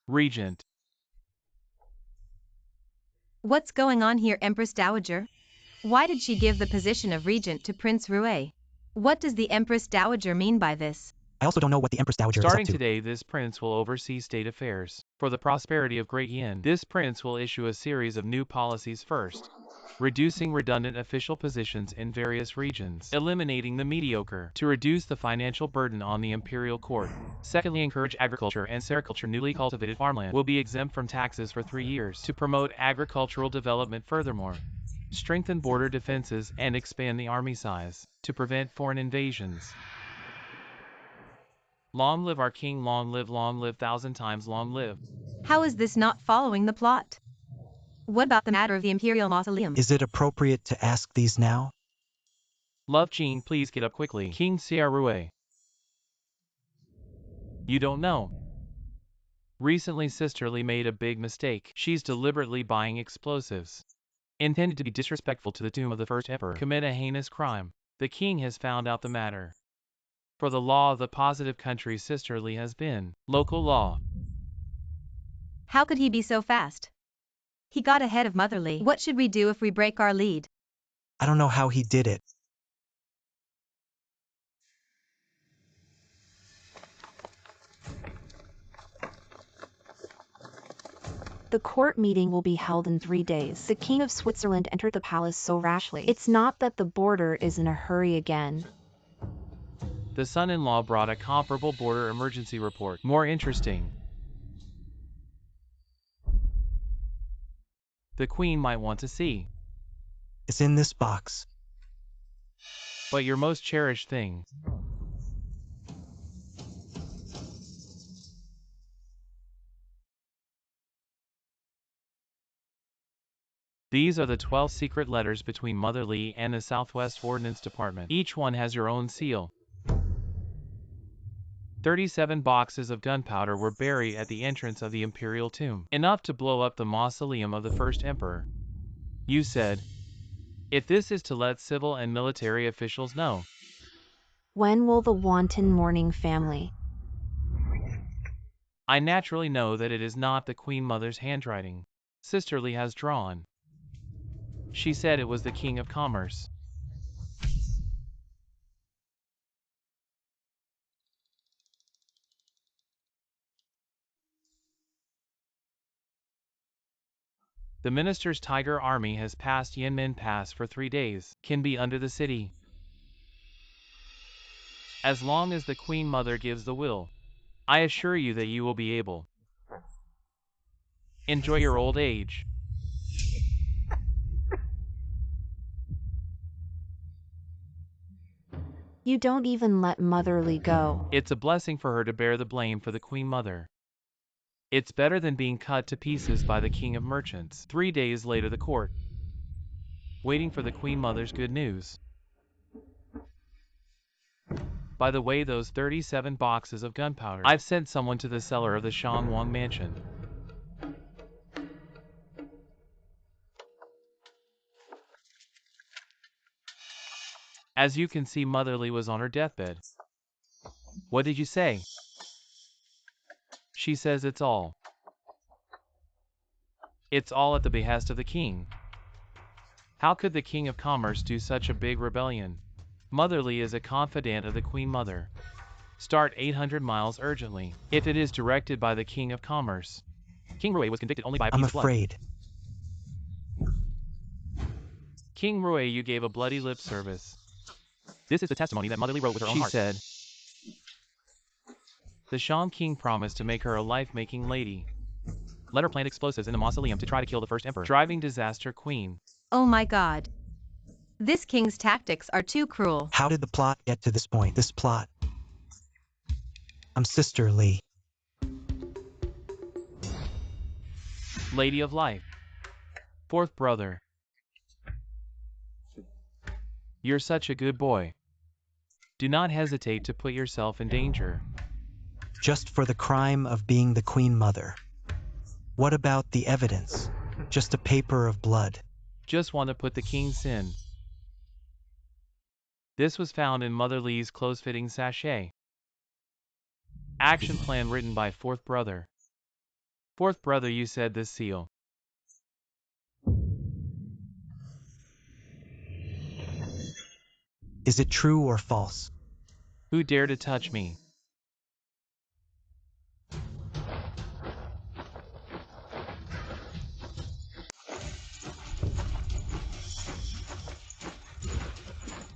Regent. What's going on here, Empress Dowager? Why did she give the position of regent to Prince Rui? What does the Empress Dowager mean by this? I also don't know what the Empress Dowager is up Starting to. today, this prince will oversee state affairs. For the prosperity of Great Yin, this prince will issue a series of new policies. First, reducing redundant official positions in various regions, eliminating the mediocre, to reduce the financial burden on the imperial court. Secondly, encourage agriculture and sericulture. Newly cultivated farmland will be exempt from taxes for 3 years to promote agricultural development. Furthermore, strengthen border defenses and expand the army size to prevent foreign invasions. Long live our king, long live, 1,000 times long live. How is this not following the plot? What about the matter of the imperial mausoleum? Is it appropriate to ask these now? Love Jean, please get up quickly. King Xiarue. You don't know. Recently Sister Lee made a big mistake. She's deliberately buying explosives, intended to be disrespectful to the tomb of the first emperor, commit a heinous crime. The king has found out the matter. For the law of the positive country Sister Lee has been local law. How could he be so fast? He got ahead of Mother Lee. What should we do if we break our lead? I don't know how he did it. The court meeting will be held in 3 days. The King of Switzerland entered the palace so rashly. It's not that the border is in a hurry again. The son-in-law brought a comparable border emergency report. More interesting. The queen might want to see. It's in this box. But your most cherished thing. These are the 12 secret letters between Mother Lee and the Southwest Ordnance Department. Each one has your own seal. 37 boxes of gunpowder were buried at the entrance of the imperial tomb, enough to blow up the mausoleum of the first emperor. You said, if this is to let civil and military officials know. When will the wanton mourning family? I naturally know that it is not the Queen Mother's handwriting. Sister Lee has drawn. She said it was the King of Commerce. The minister's tiger army has passed Yanmen Pass for 3 days, can be under the city. As long as the Queen Mother gives the will, I assure you that you will be able. Enjoy your old age. You don't even let Mother Lee go. It's a blessing for her to bear the blame for the Queen Mother. It's better than being cut to pieces by the King of Merchants. 3 days later the court, waiting for the Queen Mother's good news. By the way, those 37 boxes of gunpowder, I've sent someone to the cellar of the Shangwang mansion. As you can see, Mother Lee was on her deathbed. What did you say? She says it's all. It's all at the behest of the king. How could the King of Commerce do such a big rebellion? Mother Lee is a confidant of the Queen Mother. Start 800 miles urgently. If it is directed by the King of Commerce. King Rui was convicted only by a piece of blood. I'm afraid. King Rui, you gave a bloody lip service. This is the testimony that Mother Lee wrote with her own heart. She said, the Shang King promised to make her a life-making lady. Let her plant explosives in the mausoleum to try to kill the first emperor. Driving disaster queen. Oh my God. This king's tactics are too cruel. How did the plot get to this point? This plot. I'm Sister Lee. Lady of Life. Fourth brother. You're such a good boy. Do not hesitate to put yourself in danger. Just for the crime of being the Queen Mother. What about the evidence? Just a paper of blood. Just want to put the king's in. This was found in Mother Lee's close-fitting sachet. Action plan written by fourth brother. Fourth brother, you said this seal. Is it true or false? Who dare to touch me?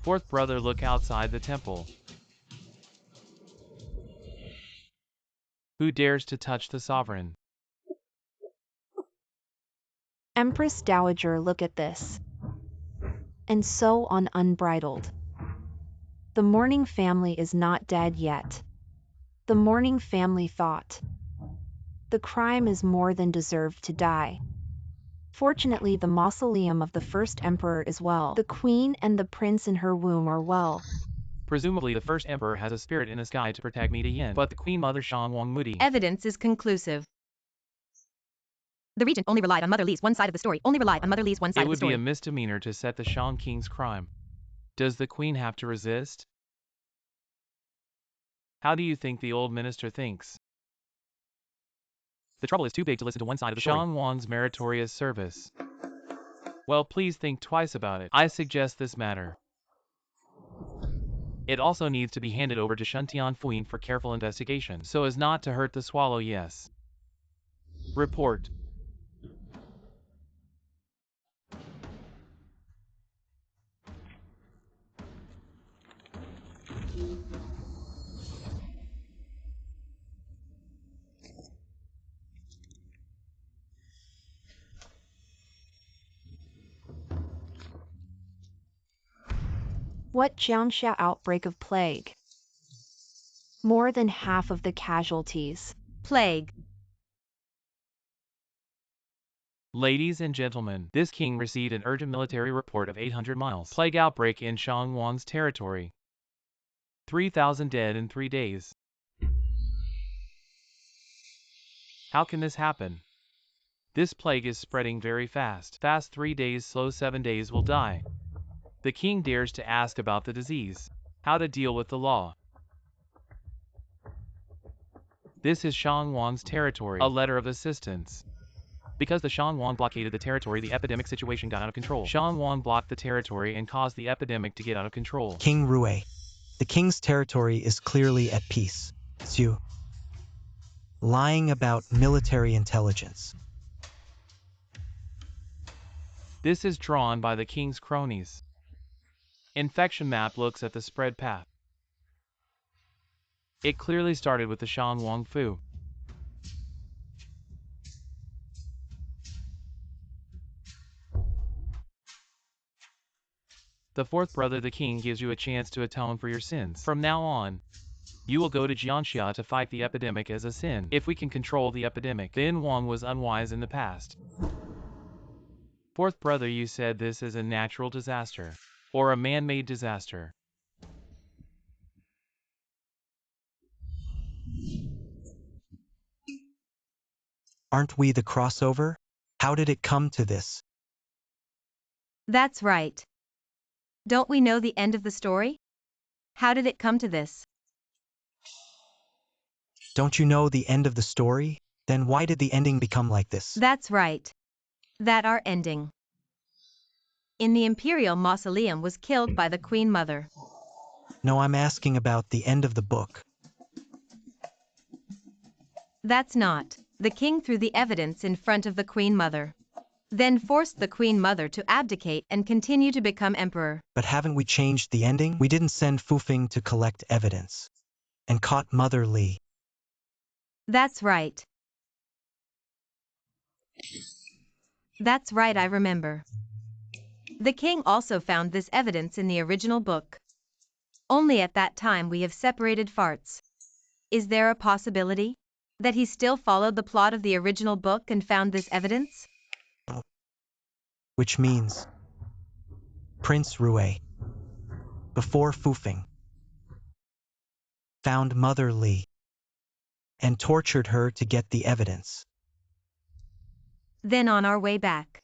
Fourth brother, look outside the temple. Who dares to touch the sovereign? Empress Dowager, look at this. And so on, unbridled. The mourning family is not dead yet. The mourning family thought. The crime is more than deserved to die. Fortunately, the mausoleum of the first emperor is well. The queen and the prince in her womb are well. Presumably the first emperor has a spirit in the sky to protect me to Yin, but the Queen Mother Shangwang Moody. Evidence is conclusive. The regent only relied on Mother Li's one side of the story. Only relied on Mother Li's one side It of the would be story. a misdemeanor to set the Shang King's crime. Does the queen have to resist? How do you think the old minister thinks? The trouble is too big to listen to one side of the story. Shang Wang's meritorious service. Well, please think twice about it. I suggest this matter. It also needs to be handed over to Shen Tianfuyin for careful investigation, so as not to hurt the swallow. Yes. Report. What Jiangxia outbreak of plague? More than half of the casualties. Plague. Ladies and gentlemen, this king received an urgent military report of 800 miles. Plague outbreak in Shang Wang's territory. 3,000 dead in 3 days. How can this happen? This plague is spreading very fast. Fast 3 days, slow 7 days will die. The king dares to ask about the disease. How to deal with the law. This is Shang Wang's territory. A letter of assistance. Because the Shang Wang blockaded the territory, the epidemic situation got out of control. Shang Wang blocked the territory and caused the epidemic to get out of control. King Rui. The king's territory is clearly at peace. Xu. Lying about military intelligence. This is drawn by the king's cronies. Infection map looks at the spread path. It clearly started with the Shang Wang Fu. The fourth brother, the king, gives you a chance to atone for your sins. From now on, you will go to Jiangxia to fight the epidemic as a sin. If we can control the epidemic, then Wang was unwise in the past. Fourth brother, you said this is a natural disaster, or a man-made disaster. Aren't we the crossover? How did it come to this? That's right. Don't we know the end of the story? How did it come to this? Don't you know the end of the story? Then why did the ending become like this? That's right. That our ending. In the imperial mausoleum was killed by the Queen Mother. No, I'm asking about the end of the book. That's not. The king threw the evidence in front of the Queen Mother. Then forced the Queen Mother to abdicate and continue to become emperor. But haven't we changed the ending? We didn't send Fufeng to collect evidence. And caught Mother Li. That's right. That's right, I remember. The king also found this evidence in the original book. Only at that time we have separated farts. Is there a possibility that he still followed the plot of the original book and found this evidence? Which means Prince Rui, before Fufeng, found Mother Li and tortured her to get the evidence. Then on our way back,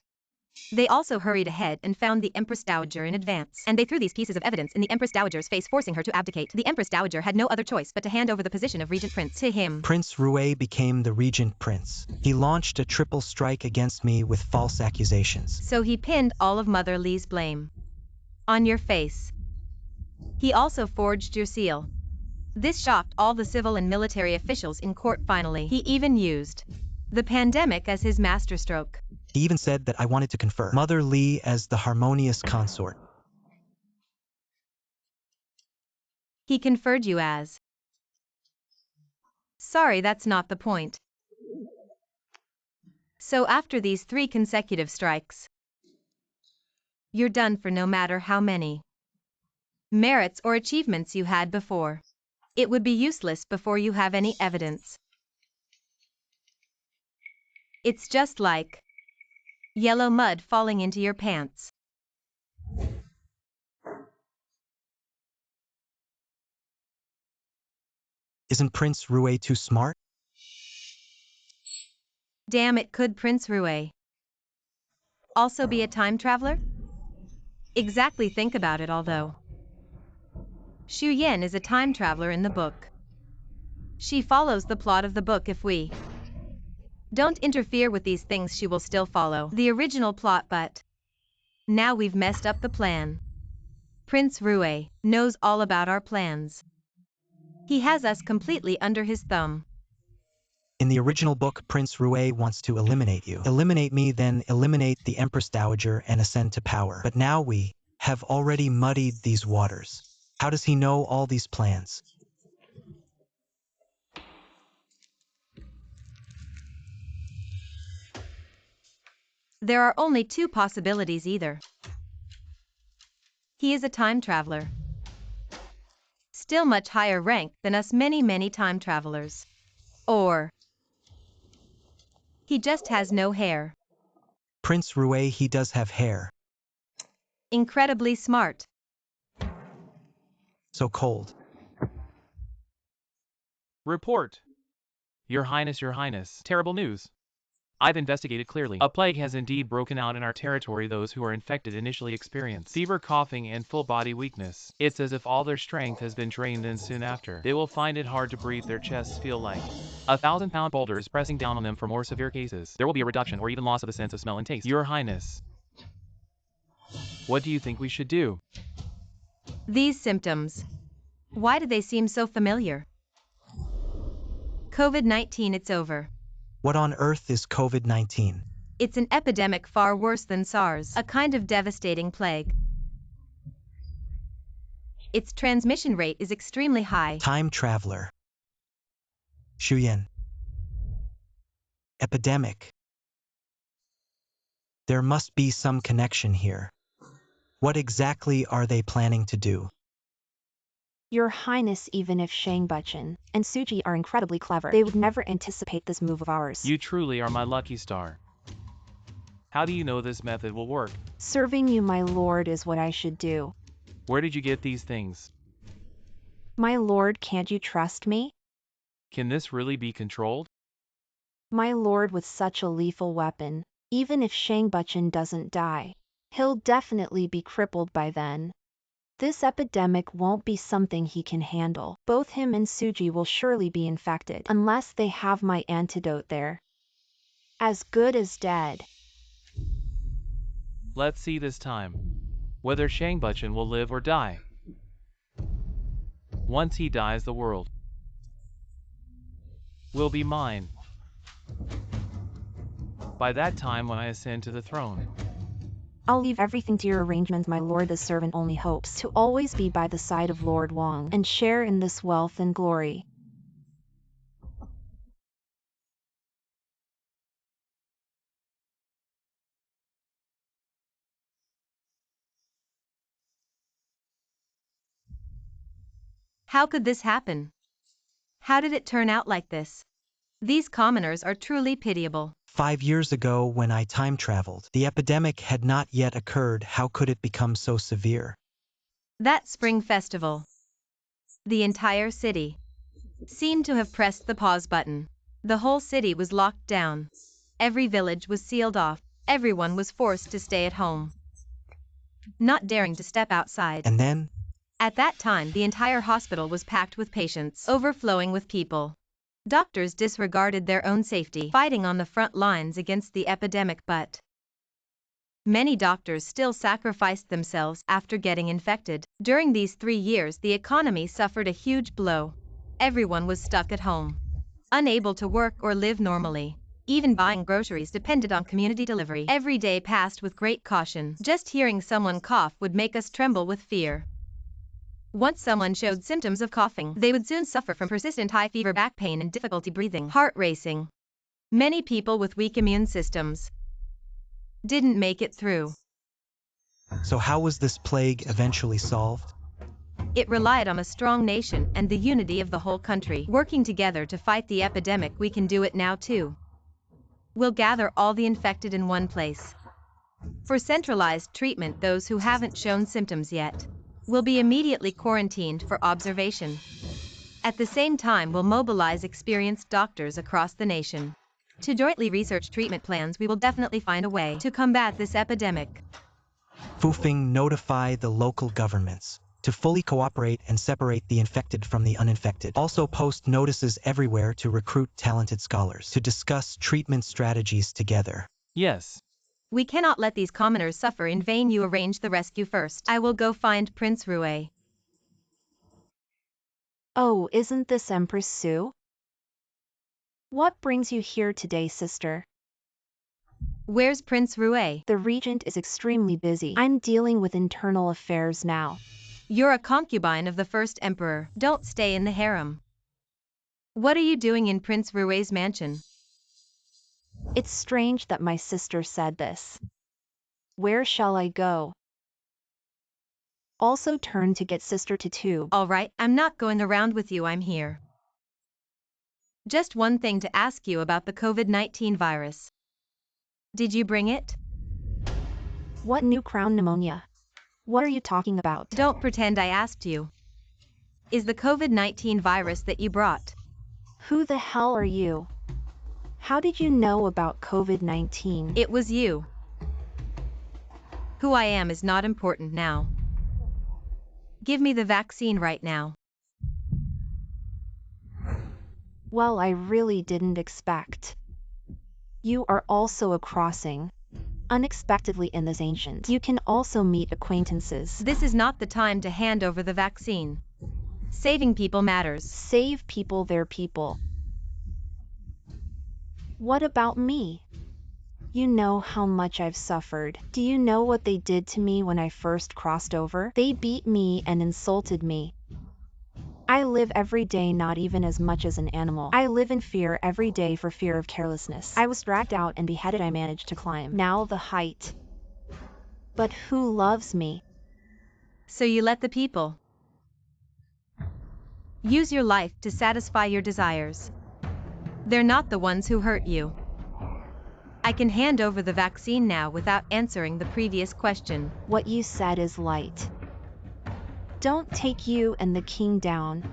they also hurried ahead and found the Empress Dowager in advance. And they threw these pieces of evidence in the Empress Dowager's face, forcing her to abdicate. The Empress Dowager had no other choice but to hand over the position of Regent Prince to him. Prince Rui became the Regent Prince. He launched a triple strike against me with false accusations. So he pinned all of Mother Li's blame on your face. He also forged your seal. This shocked all the civil and military officials in court finally. He even used the pandemic as his masterstroke. He even said that I wanted to confer Mother Li as the harmonious consort. He conferred you as. Sorry, that's not the point. So after these 3 consecutive strikes, you're done for no matter how many merits or achievements you had before. It would be useless before you have any evidence. It's just like yellow mud falling into your pants. Isn't Prince Rui too smart? Damn it, could Prince Rue also be a time traveler? Exactly, think about it. Although Xu Yan is a time traveler in the book, she follows the plot of the book. If we don't interfere with these things, she will still follow the original plot, but now we've messed up the plan. Prince Rue knows all about our plans. He has us completely under his thumb. In the original book, Prince Rue wants to eliminate you. Eliminate me, then eliminate the Empress Dowager and ascend to power. But now we have already muddied these waters. How does he know all these plans? There are only two possibilities. Either he is a time traveler, still much higher rank than us many time travelers, or he just has no hair. Prince Rue, he does have hair. Incredibly smart. So cold. Report. Your Highness, Your Highness. Terrible news. I've investigated clearly. A plague has indeed broken out in our territory. Those who are infected initially experience fever, coughing, and full body weakness. It's as if all their strength has been drained, and soon after, they will find it hard to breathe. Their chests feel like 1,000-pound boulders pressing down on them. For more severe cases, there will be a reduction or even loss of the sense of smell and taste. Your Highness, what do you think we should do? These symptoms, why do they seem so familiar? COVID-19, it's over. What on earth is COVID-19? It's an epidemic far worse than SARS, a kind of devastating plague. Its transmission rate is extremely high. Time traveler. Xu Yan. Epidemic. There must be some connection here. What exactly are they planning to do? Your Highness, even if Shang Buchen and Suji are incredibly clever, they would never anticipate this move of ours. You truly are my lucky star. How do you know this method will work? Serving you, my lord, is what I should do. Where did you get these things? My lord, can't you trust me? Can this really be controlled? My lord, with such a lethal weapon, even if Shang Buchen doesn't die, he'll definitely be crippled by then. This epidemic won't be something he can handle. Both him and Suji will surely be infected, unless they have my antidote there. As good as dead. Let's see this time whether Shang Buchen will live or die. Once he dies, the world will be mine. By that time, when I ascend to the throne, I'll leave everything to your arrangements, my lord. The servant only hopes to always be by the side of Lord Wang and share in this wealth and glory. How could this happen? How did it turn out like this? These commoners are truly pitiable. 5 years ago, when I time traveled, the epidemic had not yet occurred. How could it become so severe? That spring festival. The entire city seemed to have pressed the pause button. The whole city was locked down. Every village was sealed off. Everyone was forced to stay at home, not daring to step outside. And then? At that time, the entire hospital was packed with patients, overflowing with people. Doctors disregarded their own safety, fighting on the front lines against the epidemic, but many doctors still sacrificed themselves after getting infected. During these 3 years, the economy suffered a huge blow. Everyone was stuck at home, unable to work or live normally. Even buying groceries depended on community delivery. Every day passed with great caution. Just hearing someone cough would make us tremble with fear. Once someone showed symptoms of coughing, they would soon suffer from persistent high fever, back pain, and difficulty breathing, heart racing. Many people with weak immune systems didn't make it through. So how was this plague eventually solved? It relied on a strong nation and the unity of the whole country, working together to fight the epidemic. We can do it now too. We'll gather all the infected in one place. For centralized treatment, those who haven't shown symptoms yet will be immediately quarantined for observation. At the same time, we'll mobilize experienced doctors across the nation. To jointly research treatment plans, we will definitely find a way to combat this epidemic. Fufeng notify the local governments to fully cooperate and separate the infected from the uninfected. Also post notices everywhere to recruit talented scholars to discuss treatment strategies together. Yes. We cannot let these commoners suffer in vain. You arrange the rescue first. I will go find Prince Rue. Oh, isn't this Empress Sue? What brings you here today, sister? Where's Prince Rue? The regent is extremely busy. I'm dealing with internal affairs now. You're a concubine of the first emperor. Don't stay in the harem. What are you doing in Prince Rue's mansion? It's strange that my sister said this. Where shall I go? Also turn to get sister to tube. All right, I'm not going around with you, I'm here. Just one thing to ask you about the COVID-19 virus. Did you bring it? What new crown pneumonia? What are you talking about? Don't pretend I asked you. Is the COVID-19 virus that you brought? Who the hell are you? How did you know about COVID-19? It was you. Who I am is not important now. Give me the vaccine right now. Well, I really didn't expect. You are also a crossing. Unexpectedly in this ancient. You can also meet acquaintances. This is not the time to hand over the vaccine. Saving people matters. Save people their people. What about me? You know how much I've suffered. Do you know what they did to me when I first crossed over? They beat me and insulted me. I live every day not even as much as an animal. I live in fear every day for fear of carelessness. I was dragged out and beheaded. I managed to climb. Now the height. But who loves me? So you let the people use your life to satisfy your desires. They're not the ones who hurt you. I can hand over the vaccine now without answering the previous question. What you said is light. Don't take you and the king down.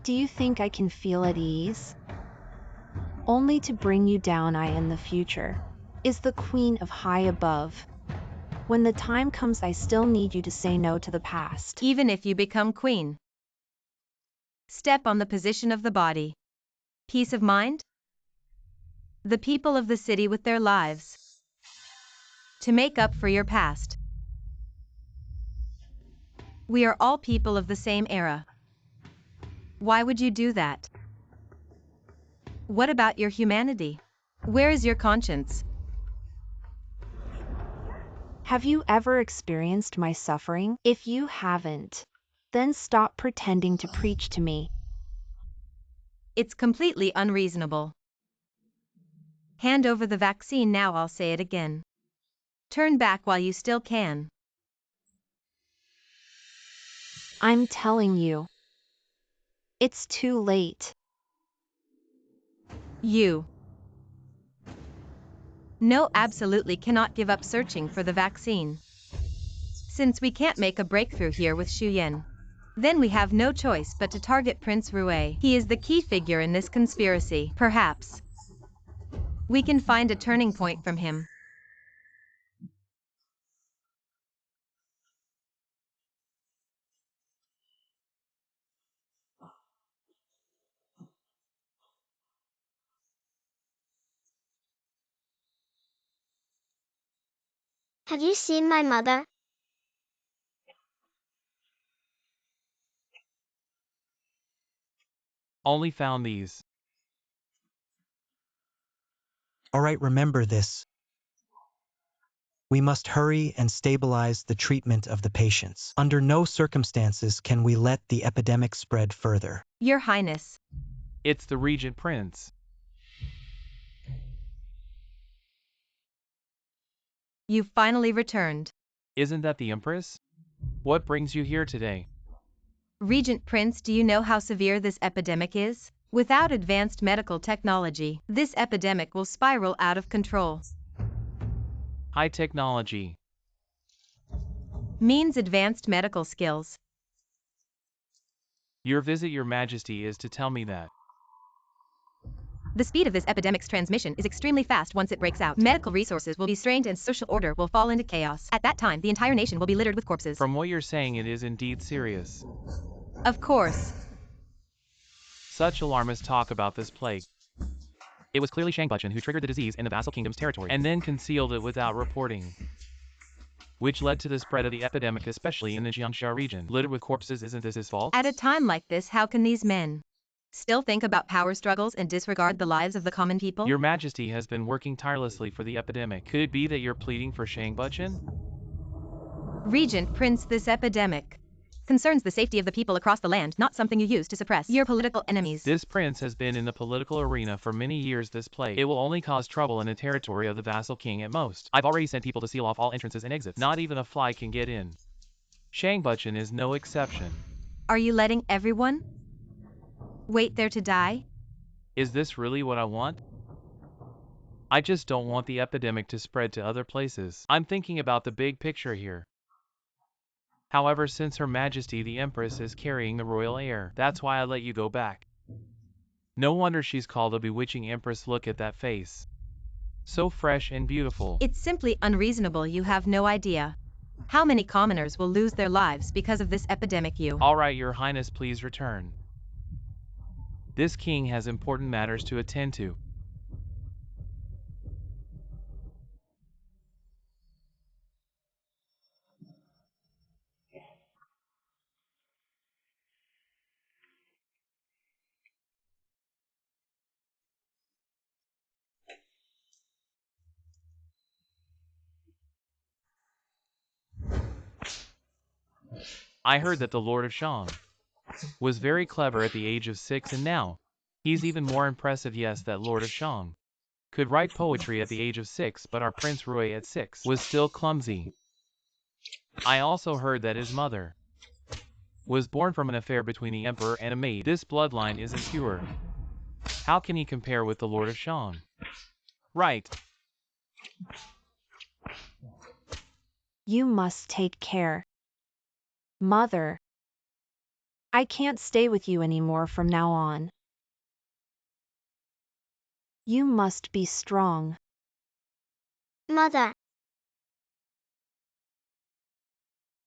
Do you think I can feel at ease? Only to bring you down I in the future. Is the queen of high above. When the time comes I still need you to say no to the past. Even if you become queen. Step on the position of the body. Peace of mind? The people of the city with their lives. To make up for your past. We are all people of the same era. Why would you do that? What about your humanity? Where is your conscience? Have you ever experienced my suffering? If you haven't, then stop pretending to preach to me. It's completely unreasonable. Hand over the vaccine now. I'll say it again. Turn back while you still can. I'm telling you. It's too late. You. No, absolutely cannot give up searching for the vaccine. Since we can't make a breakthrough here with Xu Yan, then we have no choice but to target Prince Rue. He is the key figure in this conspiracy. Perhaps we can find a turning point from him. Have you seen my mother? Only found these. All right, remember this. We must hurry and stabilize the treatment of the patients. Under no circumstances can we let the epidemic spread further. Your Highness. It's the regent prince. You've finally returned. Isn't that the empress? What brings you here today? Regent Prince, do you know how severe this epidemic is? Without advanced medical technology, this epidemic will spiral out of control. High technology means advanced medical skills. Your visit, Your Majesty, is to tell me that. The speed of this epidemic's transmission is extremely fast once it breaks out. Medical resources will be strained and social order will fall into chaos. At that time, the entire nation will be littered with corpses. From what you're saying, it is indeed serious. Of course. Such alarmist talk about this plague. It was clearly Shangbuchun who triggered the disease in the vassal kingdom's territory and then concealed it without reporting, which led to the spread of the epidemic, especially in the Jiangxia region. Littered with corpses, isn't this his fault? At a time like this, how can these men still think about power struggles and disregard the lives of the common people? Your Majesty has been working tirelessly for the epidemic. Could it be that you're pleading for Shangbuchun? Regent Prince, this epidemic concerns the safety of the people across the land, not something you use to suppress your political enemies. This prince has been in the political arena for many years. This plague, it will only cause trouble in the territory of the vassal king at most. I've already sent people to seal off all entrances and exits. Not even a fly can get in. Shangbuchun is no exception. Are you letting everyone wait there to die? Is this really what I want? I just don't want the epidemic to spread to other places. I'm thinking about the big picture here. However, since Her Majesty the Empress is carrying the royal heir, that's why I let you go back. No wonder she's called a bewitching empress. Look at that face. So fresh and beautiful. It's simply unreasonable. You have no idea how many commoners will lose their lives because of this epidemic. Alright, Your Highness, please return. This king has important matters to attend to. I heard that the Lord of Shang was very clever at the age of 6, and now he's even more impressive. Yes, that Lord of Shang could write poetry at the age of 6, but our Prince Roy at 6 was still clumsy. I also heard that his mother was born from an affair between the emperor and a maid. This bloodline isn't pure. How can he compare with the Lord of Shang? Right. You must take care. Mother, I can't stay with you anymore from now on. You must be strong. Mother.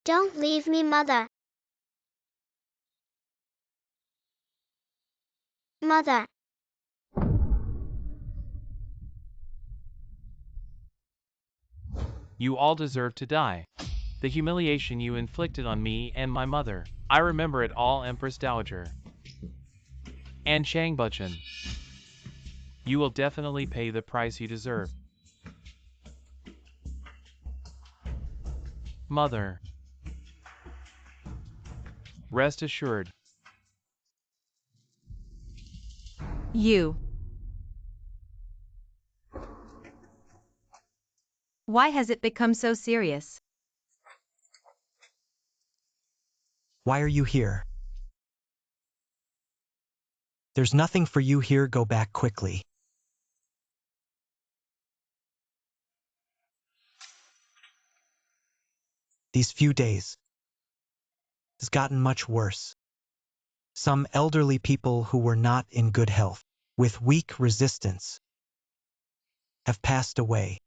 Don't leave me, Mother. Mother. You all deserve to die. The humiliation you inflicted on me and my mother. I remember it all, Empress Dowager. And Shangbuchun. You will definitely pay the price you deserve. Mother. Rest assured. You. Why has it become so serious? Why are you here? There's nothing for you here. Go back quickly. These few days has gotten much worse. Some elderly people who were not in good health, with weak resistance, have passed away.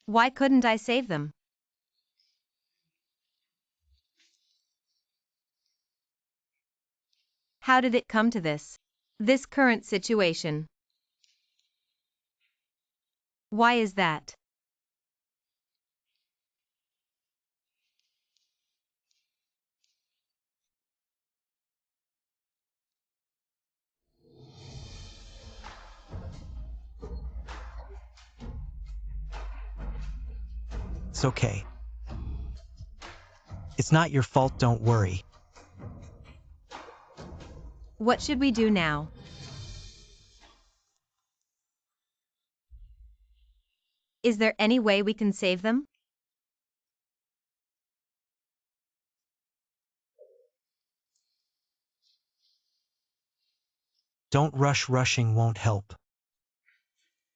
Why couldn't I save them? How did it come to this? This current situation. Why is that? It's okay. It's not your fault, don't worry. What should we do now? Is there any way we can save them? Don't rush, rushing won't help.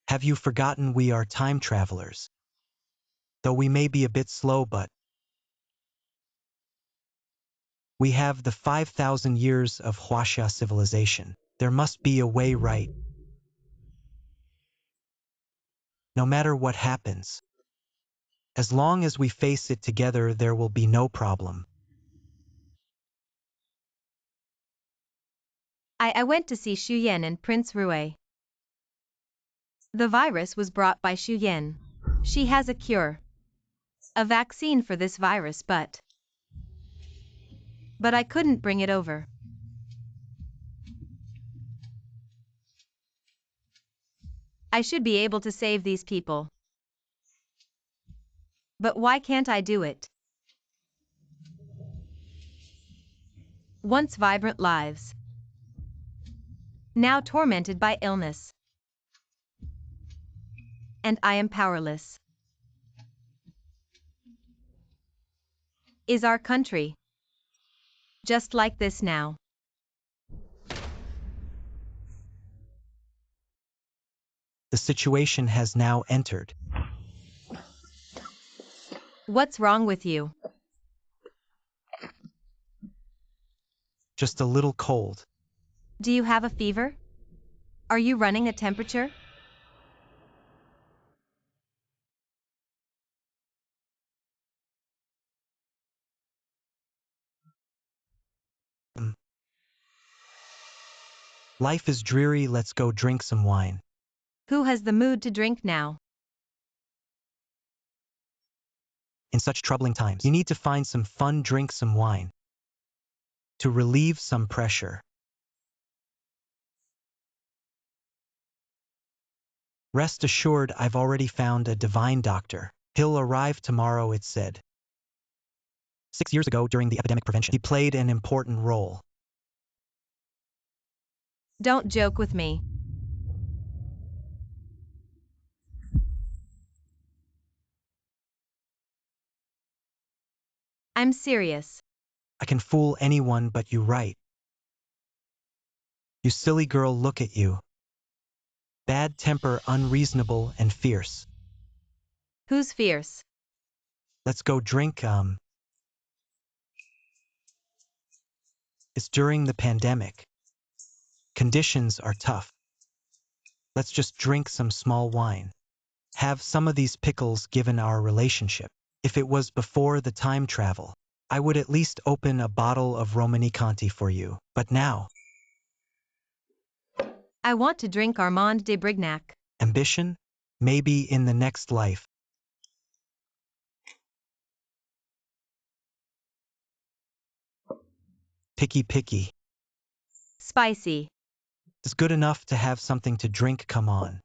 Have you forgotten we are time travelers? Though we may be a bit slow, but we have the 5,000 years of Huaxia civilization. There must be a way, right? No matter what happens, as long as we face it together, there will be no problem. I went to see Xu Yan and Prince Rui. The virus was brought by Xu Yan. She has a cure, a vaccine for this virus, but I couldn't bring it over. I should be able to save these people. But why can't I do it? Once vibrant lives, now tormented by illness. And I am powerless. Is our country just like this now? The situation has now entered. What's wrong with you? Just a little cold. Do you have a fever? Are you running a temperature? Life is dreary, let's go drink some wine. Who has the mood to drink now? In such troubling times, you need to find some fun, drink some wine. To relieve some pressure. Rest assured, I've already found a divine doctor. He'll arrive tomorrow, it said. 6 years ago, during the epidemic prevention, he played an important role. Don't joke with me. I'm serious. I can fool anyone but you, right? You silly girl, look at you. Bad temper, unreasonable and fierce. Who's fierce? Let's go drink, It's during the pandemic. Conditions are tough. Let's just drink some small wine. Have some of these pickles given our relationship. If it was before the time travel, I would at least open a bottle of Romanicanti for you. But now, I want to drink Armand de Brignac. ambition? Maybe in the next life. Picky. Spicy. It's good enough to have something to drink, come on.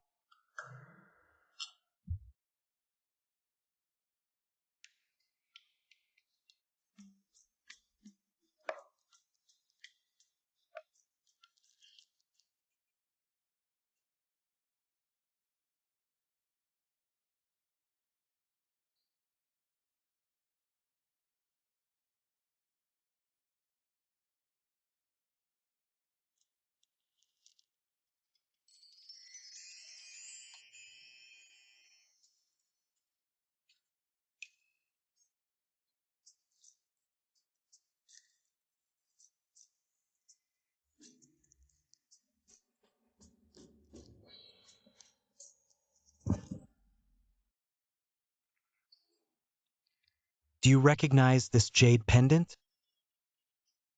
Do you recognize this jade pendant?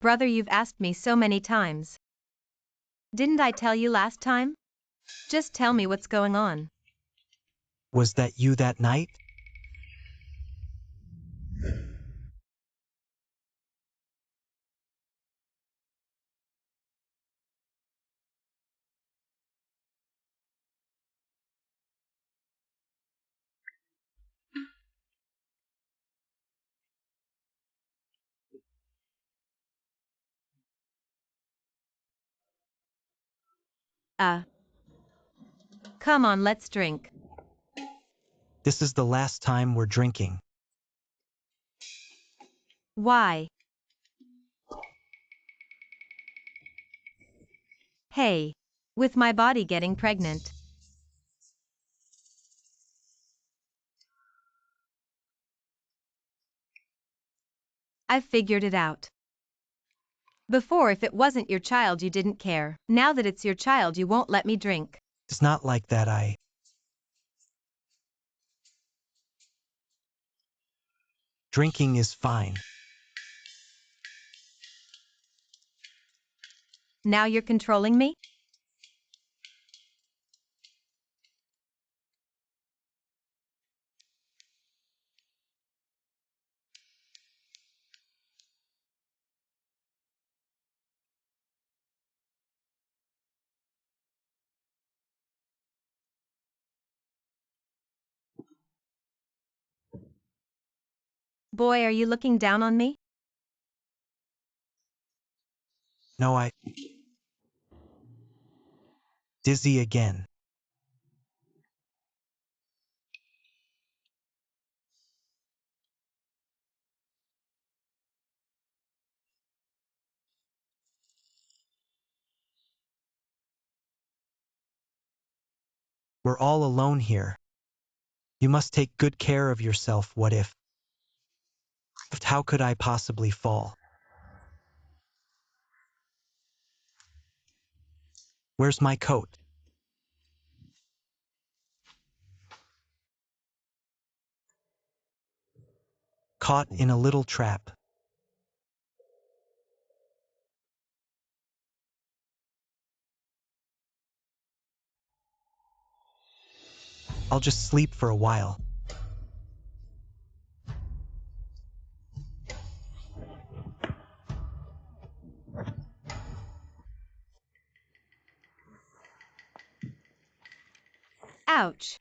Brother, you've asked me so many times. Didn't I tell you last time? Just tell me what's going on. Was that you that night? Come on, let's drink. This is the last time we're drinking. Why? Hey, With my body getting pregnant. I've figured it out. Before, if it wasn't your child, you didn't care. Now that it's your child, you won't let me drink. It's not like that. Drinking is fine. Now you're controlling me? Boy, are you looking down on me? No, dizzy again. We're all alone here. You must take good care of yourself. What if? How could I possibly fall? Where's my coat? Caught in a little trap. I'll just sleep for a while. Ouch.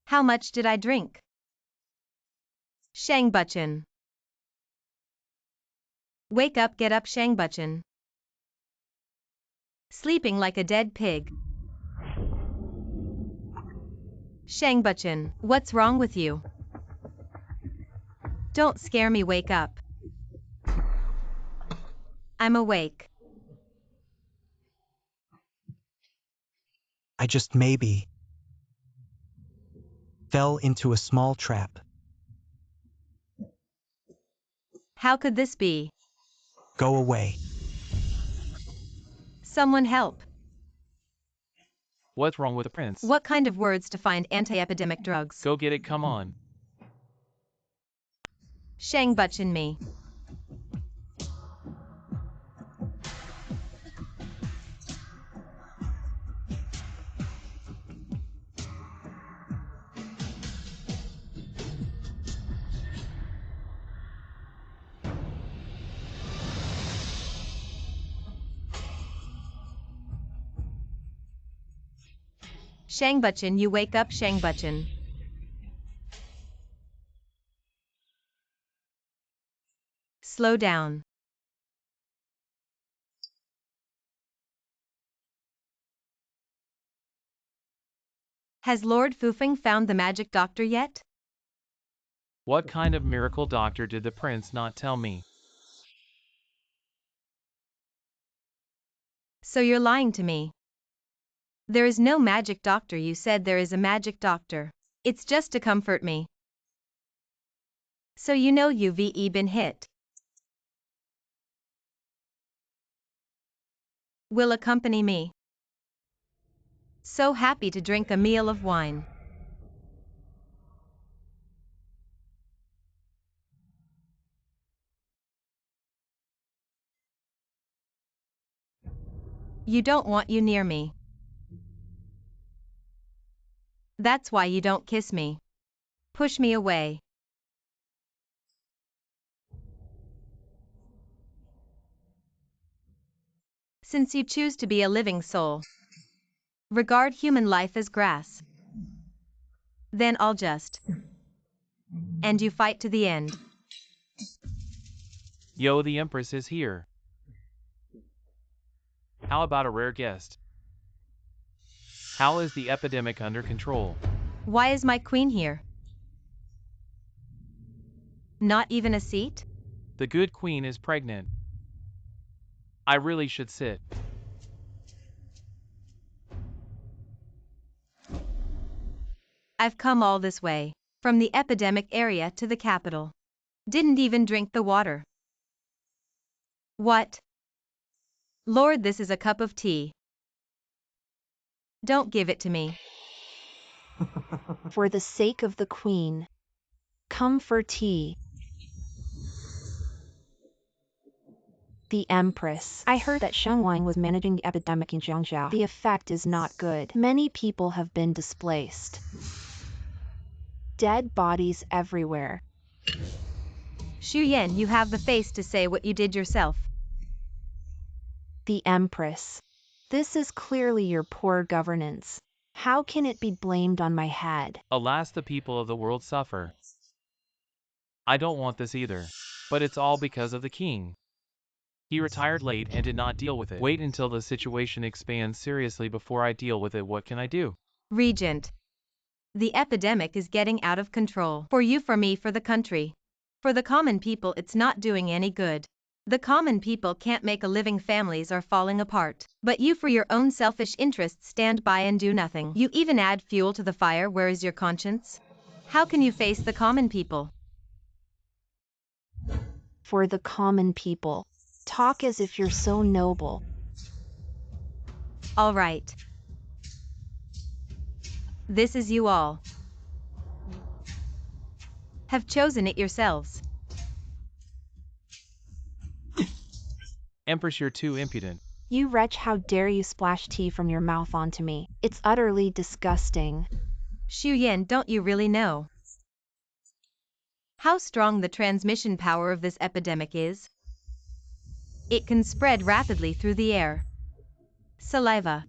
How much did I drink? Shang Butchin. Wake up, get up, Shang Butchin. Sleeping like a dead pig. Shang Butchin, what's wrong with you? Don't scare me, wake up. I'm awake. I just maybe fell into a small trap. How could this be? Go away. Someone help. What's wrong with the prince? What kind of words to find anti-epidemic drugs? Go get it, come on. Shang Butchin me. Shang Butchin, you wake up, Shang Butchin. Slow down. Has Lord Fufeng found the magic doctor yet? What kind of miracle doctor did the prince not tell me? So you're lying to me. There is no magic doctor. You said there is a magic doctor. It's just to comfort me. So you know you've been hit. Will accompany me. So happy to drink a meal of wine. You don't want you near me. That's why you don't kiss me. Push me away. Since you choose to be a living soul, regard human life as grass. Then I'll just. And you fight to the end. Yo, the Empress is here. How about a rare guest? How is the epidemic under control? Why is my queen here? Not even a seat? The good queen is pregnant. I really should sit. I've come all this way, from the epidemic area to the capital. Didn't even drink the water. What? Lord, this is a cup of tea. Don't give it to me. For the sake of the queen. Come for tea. The Empress. I heard that Sheng Wang was managing the epidemic in Jiangzhou. The effect is not good. Many people have been displaced. Dead bodies everywhere. Xu Yan, you have the face to say what you did yourself. The Empress. This is clearly your poor governance. How can it be blamed on my head? Alas, the people of the world suffer. I don't want this either. But it's all because of the king. He retired late and did not deal with it. Wait until the situation expands seriously before I deal with it. What can I do? Regent. The epidemic is getting out of control. For you, for me, for the country. For the common people, it's not doing any good. The common people can't make a living, families are falling apart. But you, for your own selfish interests, stand by and do nothing. You even add fuel to the fire. Where is your conscience? How can you face the common people? For the common people. Talk as if you're so noble. All right. This is you all. Have chosen it yourselves. Empress, you're too impudent. You wretch, how dare you splash tea from your mouth onto me? It's utterly disgusting. Xu Yan, don't you really know how strong the transmission power of this epidemic is? It can spread rapidly through the air. Saliva.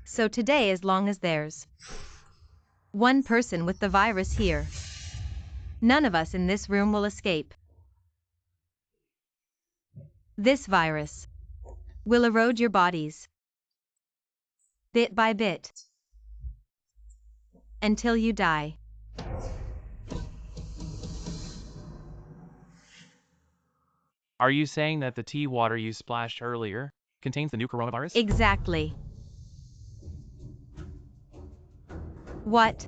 So today, as long as there's one person with the virus here, none of us in this room will escape. This virus will erode your bodies, bit by bit, until you die. Are you saying that the tea water you splashed earlier contains the new coronavirus? Exactly. What?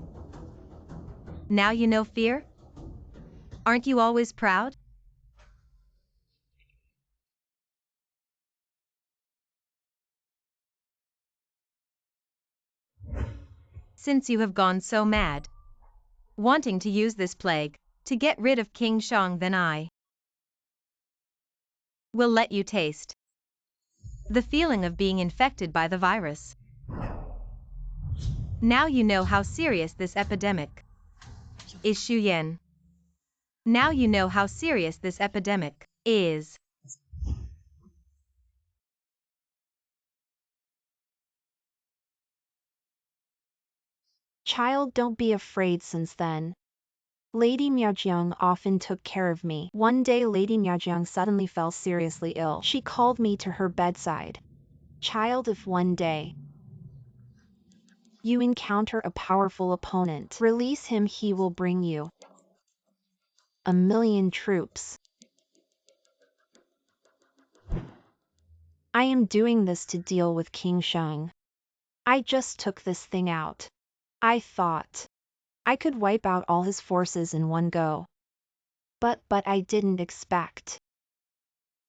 Now you know fear? Aren't you always proud? Since you have gone so mad, wanting to use this plague to get rid of King Shang, then I will let you taste the feeling of being infected by the virus. Now you know how serious this epidemic is, Xu Yan. Now you know how serious this epidemic is. Child, don't be afraid. Since then, Lady Miaojiang often took care of me. One day Lady Miaojiang suddenly fell seriously ill. She called me to her bedside. Child, if one day you encounter a powerful opponent, release him. He will bring you 1,000,000 troops. I am doing this to deal with King Shang. I just took this thing out. I thought I could wipe out all his forces in one go. But I didn't expect.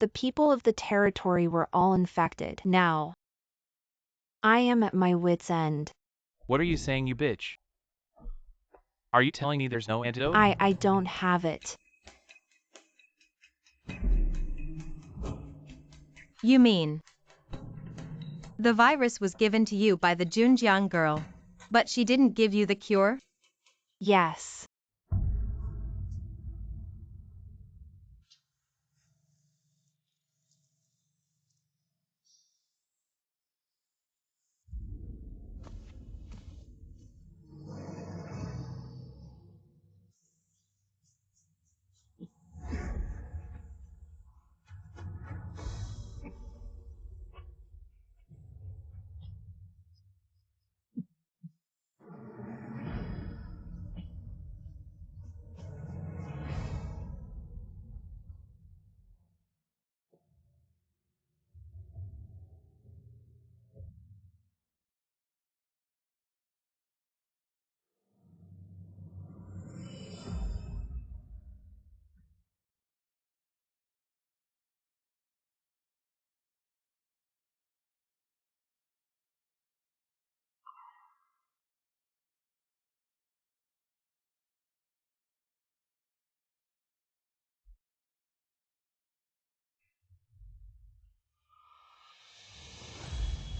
The people of the territory were all infected. Now, I am at my wit's end. What are you saying, you bitch? Are you telling me there's no antidote? I don't have it. You mean the virus was given to you by the Junjiang girl, but she didn't give you the cure? Yes.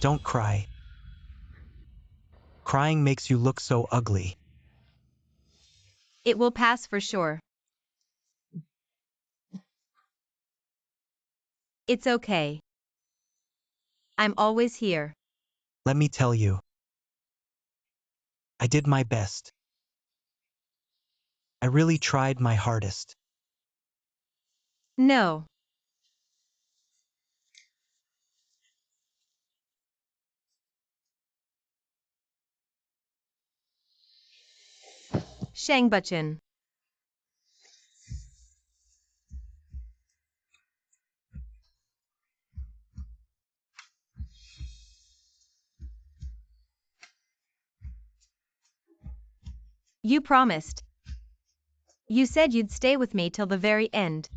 Don't cry. Crying makes you look so ugly. It will pass for sure. It's okay. I'm always here. Let me tell you. I did my best. I really tried my hardest. No. Shangbuchin. You promised. You said you'd stay with me till the very end.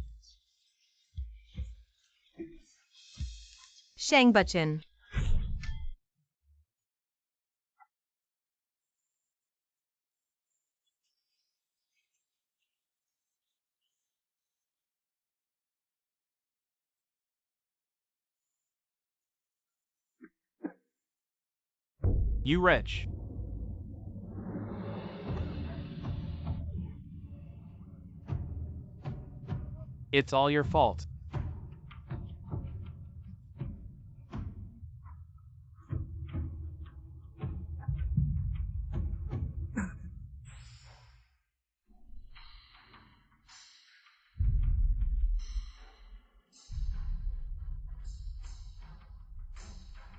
Shangbuchin. You wretch. It's all your fault.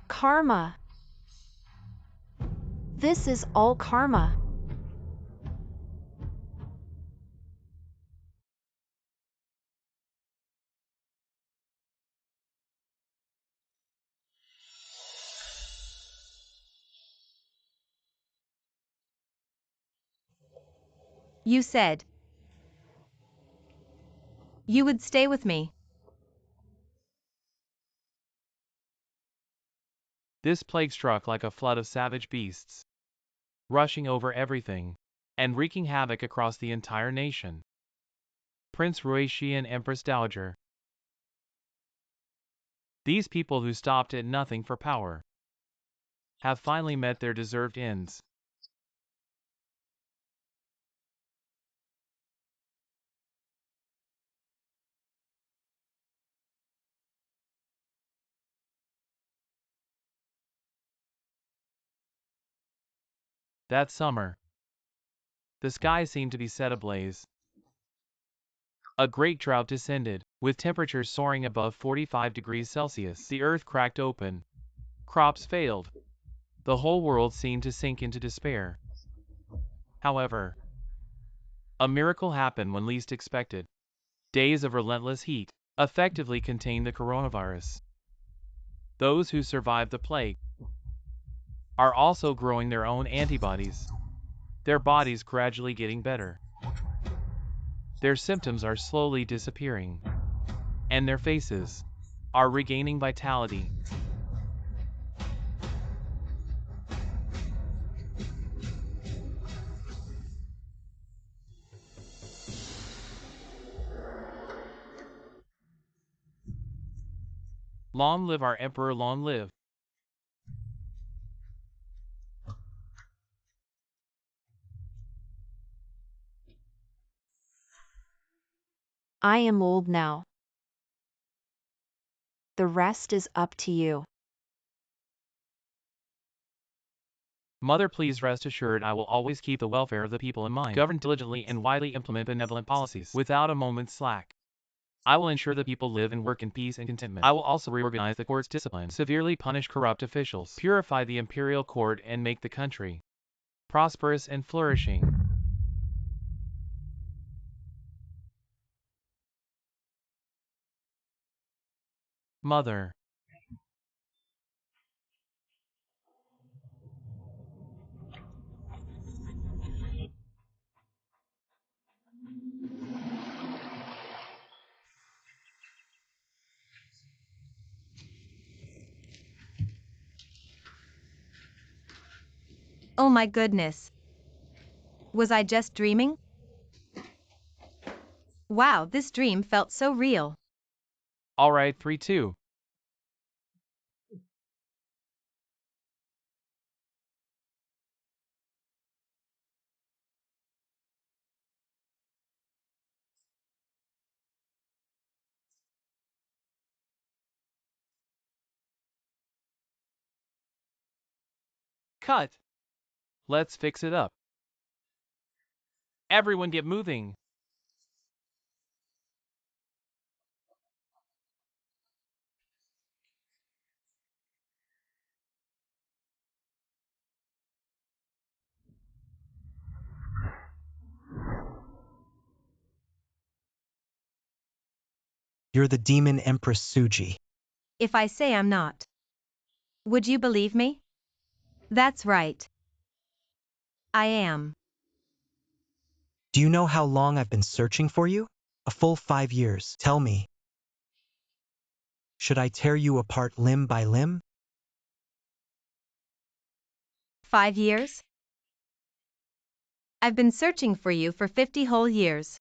Karma. This is all karma. You said you would stay with me. This plague struck like a flood of savage beasts, rushing over everything, and wreaking havoc across the entire nation. Prince Ruishi and Empress Dowager. These people who stopped at nothing for power have finally met their deserved ends. That summer, the sky seemed to be set ablaze. A great drought descended, with temperatures soaring above 45 degrees Celsius. The earth cracked open. Crops failed. The whole world seemed to sink into despair. However, a miracle happened when least expected. Days of relentless heat effectively contained the coronavirus. Those who survived the plague are also growing their own antibodies, their bodies gradually getting better. Their symptoms are slowly disappearing, and their faces are regaining vitality. Long live our emperor, long live. I am old now. The rest is up to you. Mother, please rest assured I will always keep the welfare of the people in mind, govern diligently and widely implement benevolent policies without a moment's slack. I will ensure the people live and work in peace and contentment. I will also reorganize the court's discipline, severely punish corrupt officials, purify the imperial court, and make the country prosperous and flourishing. Mother. Oh my goodness. Was I just dreaming? Wow, this dream felt so real. Alright, 3-2. Cut. Let's fix it up. Everyone get moving. You're the demon Empress Suji. If I say I'm not, would you believe me? That's right. I am. Do you know how long I've been searching for you? A full 5 years. Tell me, should I tear you apart limb by limb? 5 years? I've been searching for you for 50 whole years.